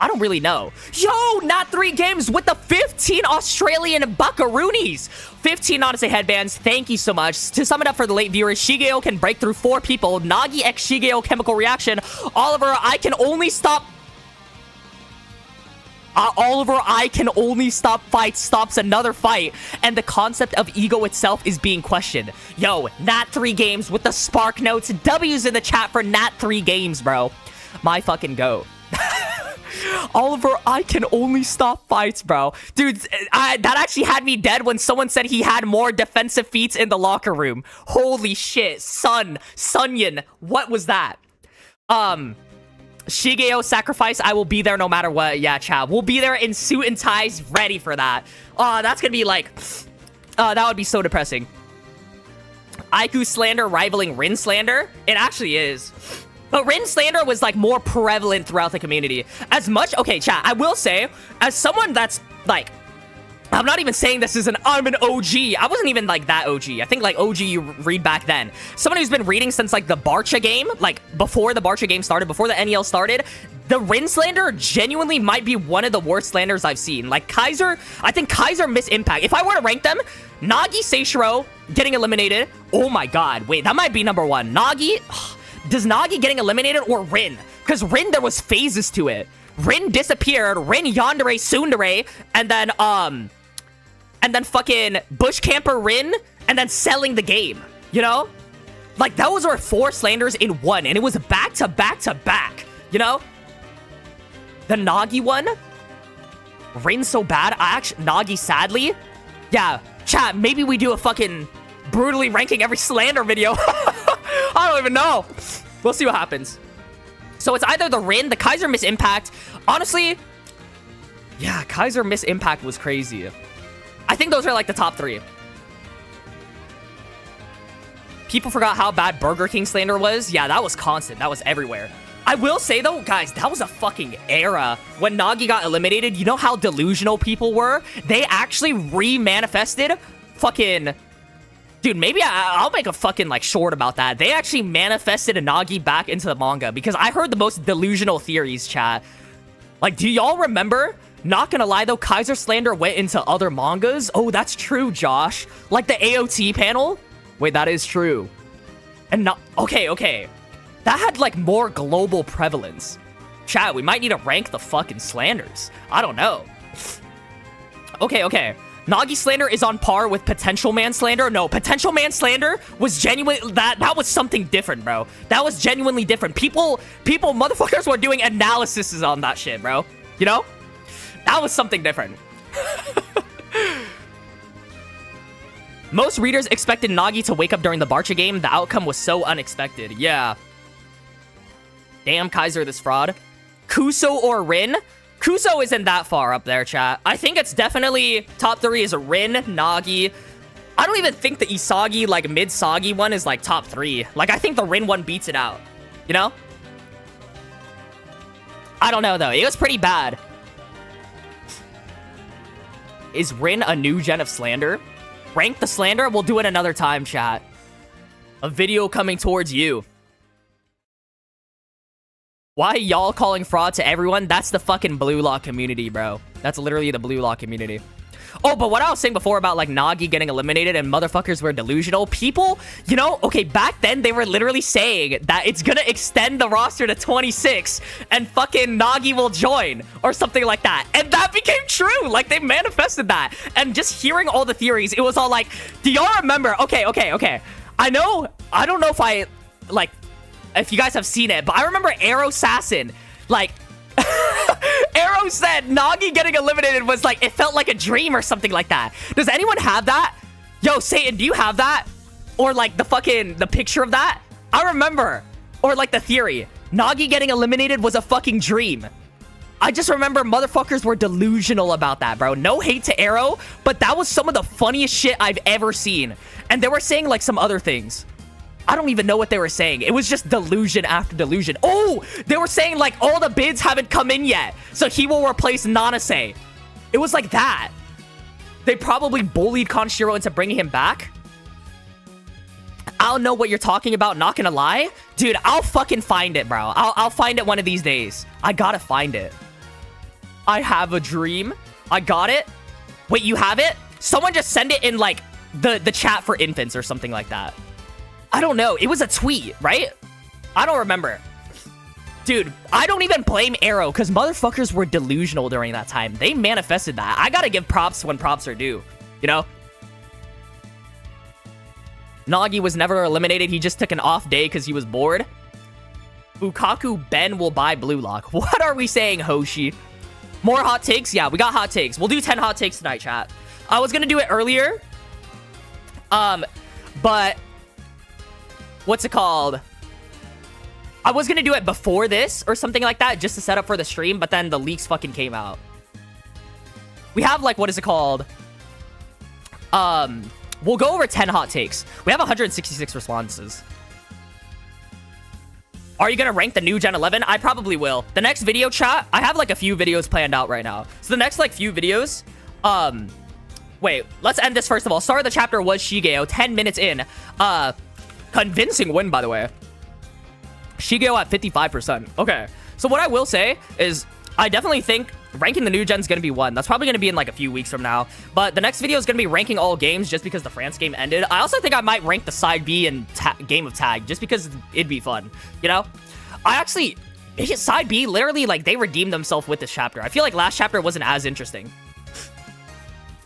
I don't really know. Yo, not 3 games with the 15 Australian buckaroonies. 15 Odyssey headbands. Thank you so much. To sum it up for the late viewers, Shigeo can break through 4 people. Nagi x Shigeo chemical reaction. Oliver, I can only stop... Oliver, I can only stop fights stops another fight. And the concept of ego itself is being questioned. Yo, Nat 3 games with the spark notes. W's in the chat for Nat 3 games, bro. My fucking goat. Oliver, I can only stop fights, bro. Dude, that actually had me dead when someone said he had more defensive feats in the locker room. Holy shit. Sunyan, what was that? Shigeo sacrifice, I will be there no matter what. Yeah, chat. We'll be there in suit and ties, ready for that. That's gonna be like... that would be so depressing. Aiku slander rivaling Rin slander? It actually is. But Rin slander was, like, more prevalent throughout the community. As much... Okay, chat, I will say, as someone that's, like... I'm not even saying this is I'm an OG. I wasn't even, like, that OG. I think, like, OG you read back then. Someone who's been reading since, like, the Barcha game, like, before the Barcha game started, before the NEL started, the Rin slander genuinely might be one of the worst slanders I've seen. Like, Kaiser... I think Kaiser missed impact. If I were to rank them, Nagi Seishiro getting eliminated. Oh, my God. Wait, that might be number 1. Nagi... Does Nagi getting eliminated or Rin? Because Rin, there was phases to it. Rin disappeared, Rin yandere tsundere, and then fucking bush camper Rin, and then selling the game, you know? Like, those were 4 slanders in one, and it was back to back to back, you know? The Nagi one, Rin's so bad. Nagi, sadly. Yeah, chat, maybe we do a fucking brutally ranking every slander video. I don't even know. We'll see what happens. So it's either the Rin, the Kaiser Miss Impact. Honestly, yeah, Kaiser Miss Impact was crazy. I think those are like the top 3. People forgot how bad Burger King slander was. Yeah, that was constant. That was everywhere. I will say, though, guys, that was a fucking era. When Nagi got eliminated, you know how delusional people were? They actually re-manifested fucking... Dude, maybe I'll make a fucking, like, short about that. They actually manifested a Nagi back into the manga. Because I heard the most delusional theories, chat. Like, do y'all remember? Not gonna lie, though, Kaiser Slander went into other mangas. Oh, that's true, Josh. Like the AOT panel? Wait, that is true. And not... Okay. That had, like, more global prevalence. Chat, we might need to rank the fucking slanders. I don't know. Okay. Nagi slander is on par with Potential Man slander. No, Potential Man slander was genuine. That was something different, bro. That was genuinely different. People, motherfuckers were doing analyses on that shit, bro. You know? That was something different. Most readers expected Nagi to wake up during the Barcha game. The outcome was so unexpected. Yeah. Damn, Kaiser, this fraud. Kuso or Rin? Kuso isn't that far up there, chat. I think it's definitely top 3 is Rin, Nagi. I don't even think the Isagi, like, mid-Sagi one is, like, top 3. Like, I think the Rin one beats it out. You know? I don't know, though. It was pretty bad. Is Rin a new gen of slander? Rank the slander? We'll do it another time, chat. A video coming towards you. Why y'all calling fraud to everyone? That's the fucking BLUELOCK community, bro. That's literally the BLUELOCK community. Oh, but what I was saying before about, like, Nagi getting eliminated and motherfuckers were delusional. People, you know, okay, back then, they were literally saying that it's gonna extend the roster to 26 and fucking Nagi will join or something like that. And that became true. Like, they manifested that. And just hearing all the theories, it was all like, do y'all remember? Okay. I don't know if I, like... if you guys have seen it, but I remember Arrow Assassin, like, Arrow said Nagi getting eliminated was like, it felt like a dream or something like that. Does anyone have that? Yo, Satan, do you have that? Or like the picture of that? I remember. Or like the theory. Nagi getting eliminated was a fucking dream. I just remember motherfuckers were delusional about that, bro. No hate to Arrow, but that was some of the funniest shit I've ever seen. And they were saying like some other things. I don't even know what they were saying. It was just delusion after delusion. Oh, they were saying, like, all the bids haven't come in yet, so he will replace Nanase. It was like that. They probably bullied Kanshiro into bringing him back. I don't know what you're talking about, not gonna lie. Dude, I'll fucking find it, bro. I'll find it one of these days. I gotta find it. I have a dream. I got it. Wait, you have it? Someone just send it in, like, the chat for infants or something like that. I don't know. It was a tweet, right? I don't remember. Dude, I don't even blame Arrow because motherfuckers were delusional during that time. They manifested that. I gotta give props when props are due, you know? Nagi was never eliminated. He just took an off day because he was bored. Bukaku Ben will buy BLUELOCK. What are we saying, Hoshi? More hot takes? Yeah, we got hot takes. We'll do 10 hot takes tonight, chat. I was gonna do it earlier. But... what's it called? I was gonna do it before this or something like that just to set up for the stream, but then the leaks fucking came out. We have, like, what is it called? We'll go over 10 hot takes. We have 166 responses. Are you gonna rank the new Gen 11? I probably will. The next video, chat, I have, like, a few videos planned out right now. So the next, like, few videos, wait, let's end this first of all. Start of the chapter was Shigeo, 10 minutes in. Convincing win, by the way. Shigeo at 55%. Okay. So what I will say is I definitely think ranking the new gen's gonna be 1. That's probably gonna be in like a few weeks from now. But the next video is gonna be ranking all games just because the France game ended. I also think I might rank the side B and game of tag just because it'd be fun, you know? Side B, literally, like, they redeemed themselves with this chapter. I feel like last chapter wasn't as interesting.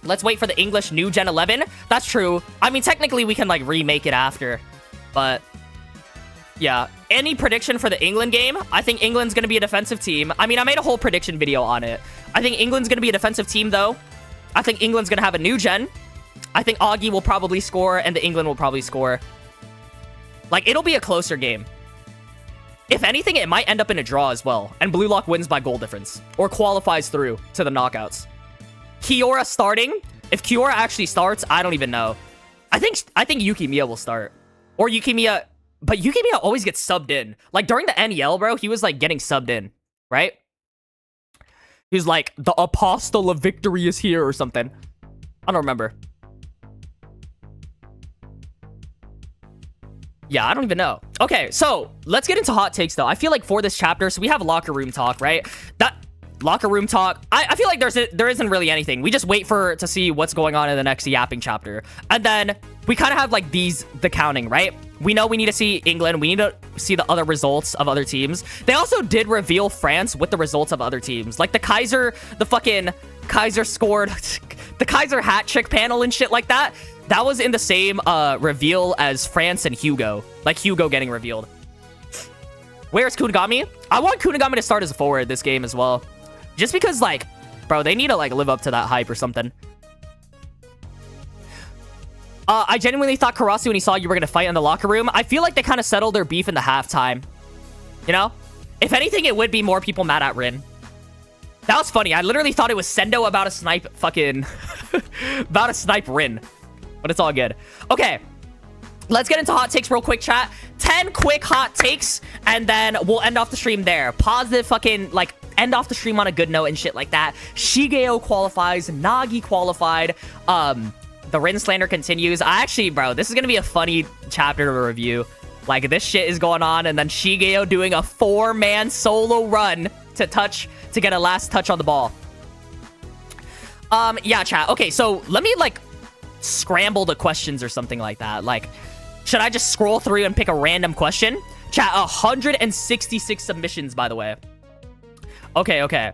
Let's wait for the English New Gen 11. That's true. I mean, technically, we can, like, remake it after. But, yeah. Any prediction for the England game? I think England's going to be a defensive team. I mean, I made a whole prediction video on it. I think England's going to be a defensive team, though. I think England's going to have a New Gen. I think Augie will probably score, and the England will probably score. Like, it'll be a closer game. If anything, it might end up in a draw as well. And Blue Lock wins by goal difference. Or qualifies through to the knockouts. Kiora starting? If Kiora actually starts, I don't even know. I think Yukimiya will start. Or Yukimiya... But Yukimiya always gets subbed in. Like, during the NEL, bro, he was, like, getting subbed in. Right? He's like, the apostle of victory is here or something. I don't remember. Yeah, I don't even know. Okay, so let's get into hot takes, though. I feel like for this chapter, so we have locker room talk, right? That locker room talk, I feel like there isn't really anything. We just wait to see what's going on in the next yapping chapter. And then we kind of have like the counting, right? We know we need to see England. We need to see the other results of other teams. They also did reveal France with the results of other teams. Like the Kaiser, the fucking Kaiser scored, the Kaiser hat trick panel and shit like that. That was in the same reveal as France and Hugo. Like, Hugo getting revealed. Where's Kunigami? I want Kunigami to start as a forward this game as well. Just because, like, bro, they need to, like, live up to that hype or something. I genuinely thought Karasu and Isagi were going to fight in the locker room. I feel like they kind of settled their beef in the halftime. You know? If anything, it would be more people mad at Rin. That was funny. I literally thought it was Sendo about to snipe fucking... about to snipe Rin. But it's all good. Okay. Let's get into hot takes real quick, chat. 10 quick hot takes, and then we'll end off the stream there. Positive fucking, like, end off the stream on a good note and shit like that. Shigeo qualifies. Nagi qualified. The Rin slander continues. Bro, this is gonna be a funny chapter to review. Like, this shit is going on, and then Shigeo doing a 4-man solo run to get a last touch on the ball. Yeah, chat. Okay, so let me, like, scramble the questions or something like that. Like, should I just scroll through and pick a random question? Chat, 166 submissions, by the way. Okay.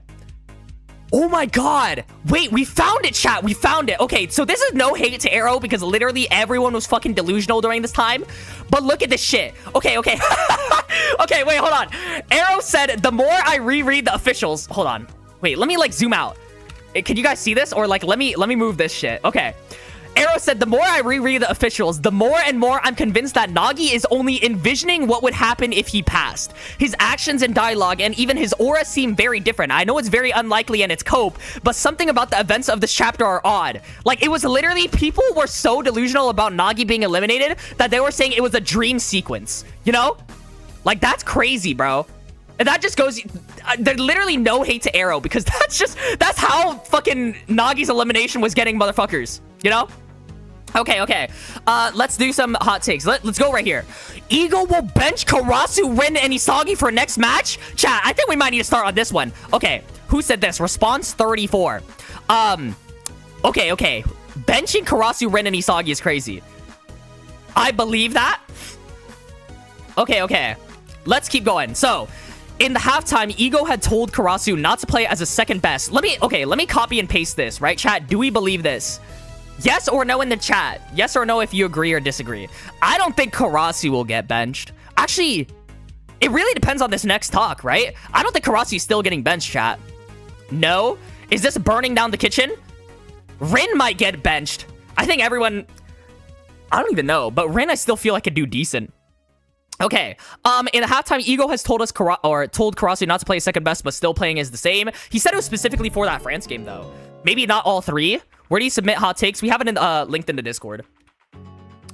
Oh my god. Wait, we found it, chat. We found it. Okay, so this is no hate to Arrow because literally everyone was fucking delusional during this time. But look at this shit. Okay. Okay, wait, hold on. Arrow said, the more I reread the officials... Hold on. Wait, let me, like, zoom out. Can you guys see this? Or, like, let me move this shit. Okay. Arrow said, the more I reread the officials, the more and more I'm convinced that Nagi is only envisioning what would happen if he passed. His actions and dialogue and even his aura seem very different. I know it's very unlikely and it's cope, but something about the events of this chapter are odd. Like, it was literally, people were so delusional about Nagi being eliminated that they were saying it was a dream sequence. You know? Like, that's crazy, bro. And that just goes... There's literally no hate to Arrow because that's how fucking Nagi's elimination was getting motherfuckers. You know? Okay. Let's do some hot takes. Let's go right here. Ego will bench Karasu, Rin, and Isagi for next match? Chat, I think we might need to start on this one. Okay, who said this? Response 34. Okay. Benching Karasu, Rin, and Isagi is crazy. I believe that. Okay. Let's keep going. So, in the halftime, Ego had told Karasu not to play as a second best. Let me copy and paste this, right, chat? Do we believe this? Yes or no in the chat. Yes or no if you agree or disagree. I don't think Karasu will get benched. Actually, it really depends on this next talk, right? I don't think Karasu's still getting benched, chat. No? Is this burning down the kitchen? Rin might get benched. I think everyone... I don't even know, but Rin I still feel like could do decent. Okay, in the halftime, Ego has told Karasu not to play second best, but still playing is the same. He said it was specifically for that France game, though. Maybe not all three. Where do you submit hot takes? We have it linked in the Discord.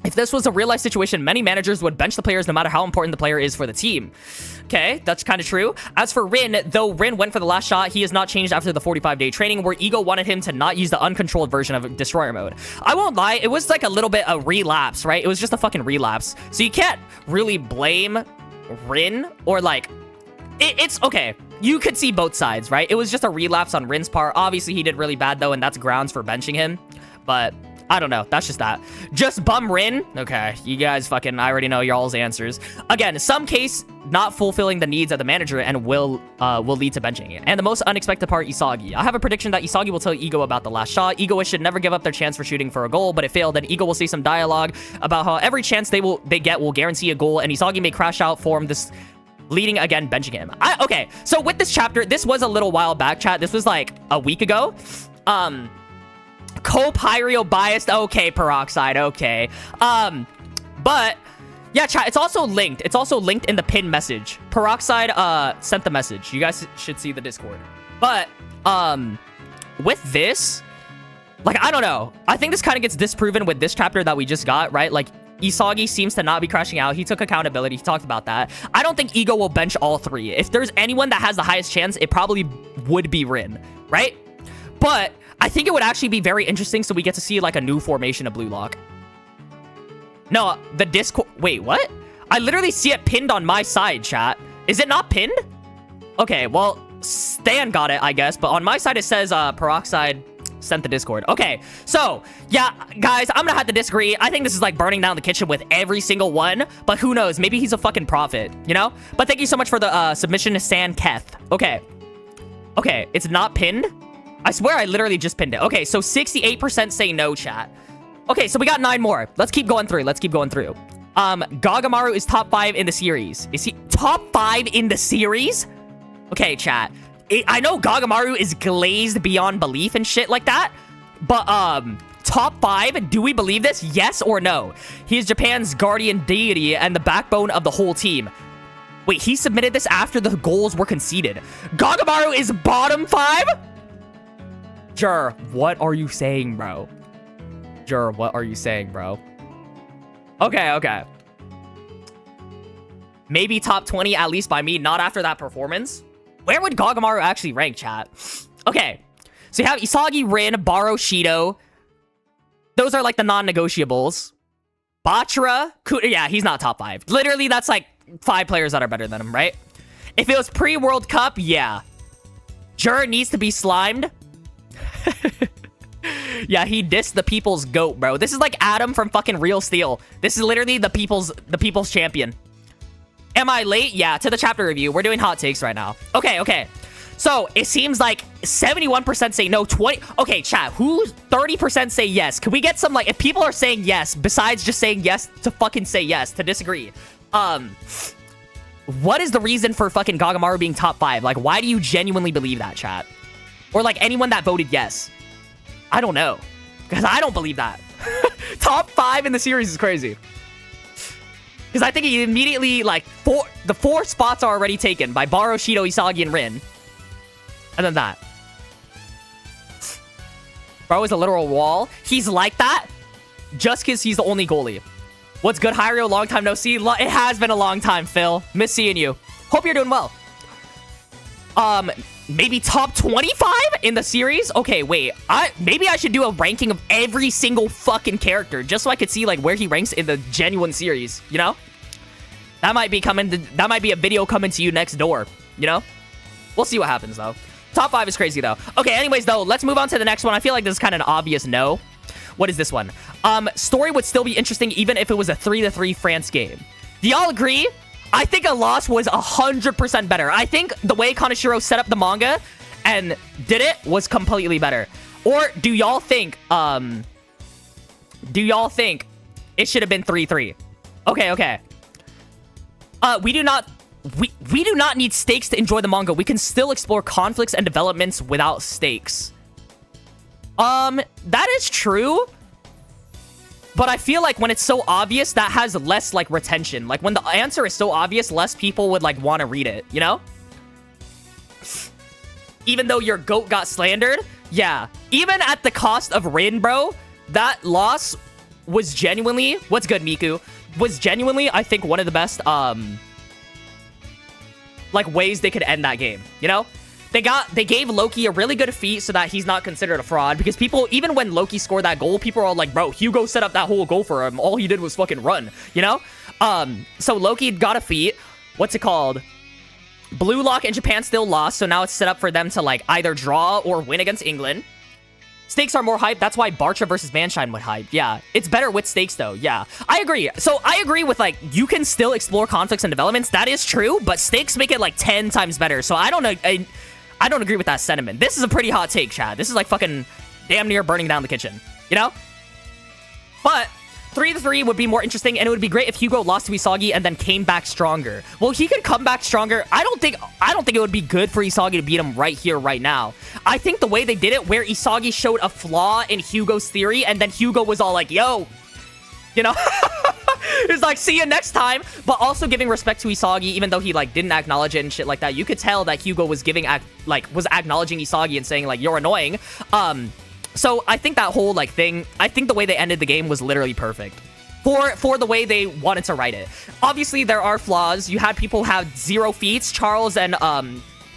If this was a real-life situation, many managers would bench the players no matter how important the player is for the team. Okay, that's kind of true. As for Rin, though Rin went for the last shot, he has not changed after the 45-day training, where Ego wanted him to not use the uncontrolled version of Destroyer mode. I won't lie, it was like a little bit of relapse, right? It was just a fucking relapse. So you can't really blame Rin, or like... It's okay. you could see both sides, right? It was just a relapse on Rin's part. Obviously, he did really bad, though, and that's grounds for benching him. But I don't know. That's just that. Just bum Rin? Okay, you guys fucking, I already know y'all's answers. Again, some case, not fulfilling the needs of the manager and will lead to benching it. And the most unexpected part, Isagi. I have a prediction that Isagi will tell Ego about the last shot. Egoist should never give up their chance for shooting for a goal, but it failed. Then Ego will say some dialogue about how every chance they get will guarantee a goal, and Isagi may crash out, form this, leading again, benching him. Okay, so with this chapter, this was a little while back, chat. This was like a week ago. Cope, Hiryo, biased. Okay, Peroxide. Okay. But yeah, chat, it's also linked. It's also linked in the pinned message. Peroxide sent the message. You guys should see the Discord. But with this, like, I don't know. I think this kind of gets disproven with this chapter that we just got, right? Like, Isagi seems to not be crashing out. He took accountability. He talked about that. I don't think Ego will bench all three. If there's anyone that has the highest chance, it probably would be Rin, right? But I think it would actually be very interesting, so we get to see, like, a new formation of BLUELOCK. No, the Discord... Wait, what? I literally see it pinned on my side, chat. Is it not pinned? Okay, well, Stan got it, I guess. But on my side, it says Peroxide sent the Discord. Okay, so, yeah, guys, I'm gonna have to disagree. I think this is, like, burning down the kitchen with every single one. But who knows? Maybe he's a fucking prophet, you know? But thank you so much for the submission to San Keth. Okay. Okay, it's not pinned? I swear I literally just pinned it. Okay, so 68% say no, chat. Okay, so we got 9 more. Let's keep going through. Gagamaru is top 5 in the series. Is he top 5 in the series? Okay, chat. I know Gagamaru is glazed beyond belief and shit like that. But, top 5? Do we believe this? Yes or no? He is Japan's guardian deity and the backbone of the whole team. Wait, he submitted this after the goals were conceded. Gagamaru is bottom 5? Jur, what are you saying, bro? Jur, what are you saying, bro? Okay. Maybe top 20, at least by me, not after that performance. Where would Gagamaru actually rank, chat? Okay, so you have Isagi, Rin, Barou, Shido. Those are like the non-negotiables. Bachira, yeah, he's not top 5. Literally, that's like 5 players that are better than him, right? If it was pre-World Cup, yeah. Jur needs to be slimed. Yeah, he dissed the people's goat, bro. This is like Adam from fucking Real Steel. This is literally the people's champion. Am I late? Yeah, to the chapter review. We're doing hot takes right now. Okay. So, it seems like 71% say no, 20... Okay, chat, who 30% say yes? Can we get some, like, if people are saying yes, besides just saying yes to fucking say yes, to disagree, what is the reason for fucking Gagamaru being top 5? Like, why do you genuinely believe that, chat? Or, like, anyone that voted yes. I don't know. Because I don't believe that. Top 5 in the series is crazy. Because I think he immediately, like, the 4 spots are already taken by Barou, Shido, Isagi, and Rin. And then that. Bro is a literal wall. He's like that just because he's the only goalie. What's good, Hiryo? Long time no see. It has been a long time, Phil. Miss seeing you. Hope you're doing well. Maybe top 25 in the series? Okay, wait. Maybe I should do a ranking of every single fucking character just so I could see, like, where he ranks in the genuine series, you know? That might be that might be a video coming to you next door, you know? We'll see what happens, though. Top 5 is crazy, though. Okay, anyways, though, let's move on to the next one. I feel like this is kind of an obvious no. What is this one? Story would still be interesting even if it was a 3-3 France game. Do y'all agree? I think a loss was 100% better. I think the way Kaneshiro set up the manga and did it was completely better. Or do y'all think it should have been 3-3? Okay. We do not need stakes to enjoy the manga. We can still explore conflicts and developments without stakes. That is true. But I feel like when it's so obvious, that has less, like, retention. Like, when the answer is so obvious, less people would, like, want to read it, you know? Even though your GOAT got slandered, yeah. Even at the cost of Rin, bro, that loss was genuinely... What's good, Miku? Was genuinely, I think, one of the best, like, ways they could end that game, you know? They gave Loki a really good feat so that he's not considered a fraud, because people, even when Loki scored that goal, people are all like, bro, Hugo set up that whole goal for him. All he did was fucking run, you know? So Loki got a feat. What's it called? Blue Lock in Japan still lost, so now it's set up for them to, like, either draw or win against England. Stakes are more hype. That's why Bartra versus Manshine would hype. Yeah, it's better with stakes, though. Yeah, I agree. So I agree with, like, you can still explore conflicts and developments. That is true, but stakes make it, like, 10 times better. So I don't know. I don't agree with that sentiment. This is a pretty hot take, Chad. This is, like, fucking damn near burning down the kitchen. You know? But 3-3 would be more interesting, and it would be great if Hugo lost to Isagi and then came back stronger. Well, he could come back stronger. I don't think it would be good for Isagi to beat him right here, right now. I think the way they did it, where Isagi showed a flaw in Hugo's theory, and then Hugo was all like, yo, you know? It's like, see you next time, but also giving respect to Isagi, even though he, like, didn't acknowledge it and shit like that. You could tell that Hugo was was acknowledging Isagi and saying, like, you're annoying. So I think that whole, like, thing, I think the way they ended the game was literally perfect for the way they wanted to write it. Obviously, there are flaws. You had people have 0 feats. Charles and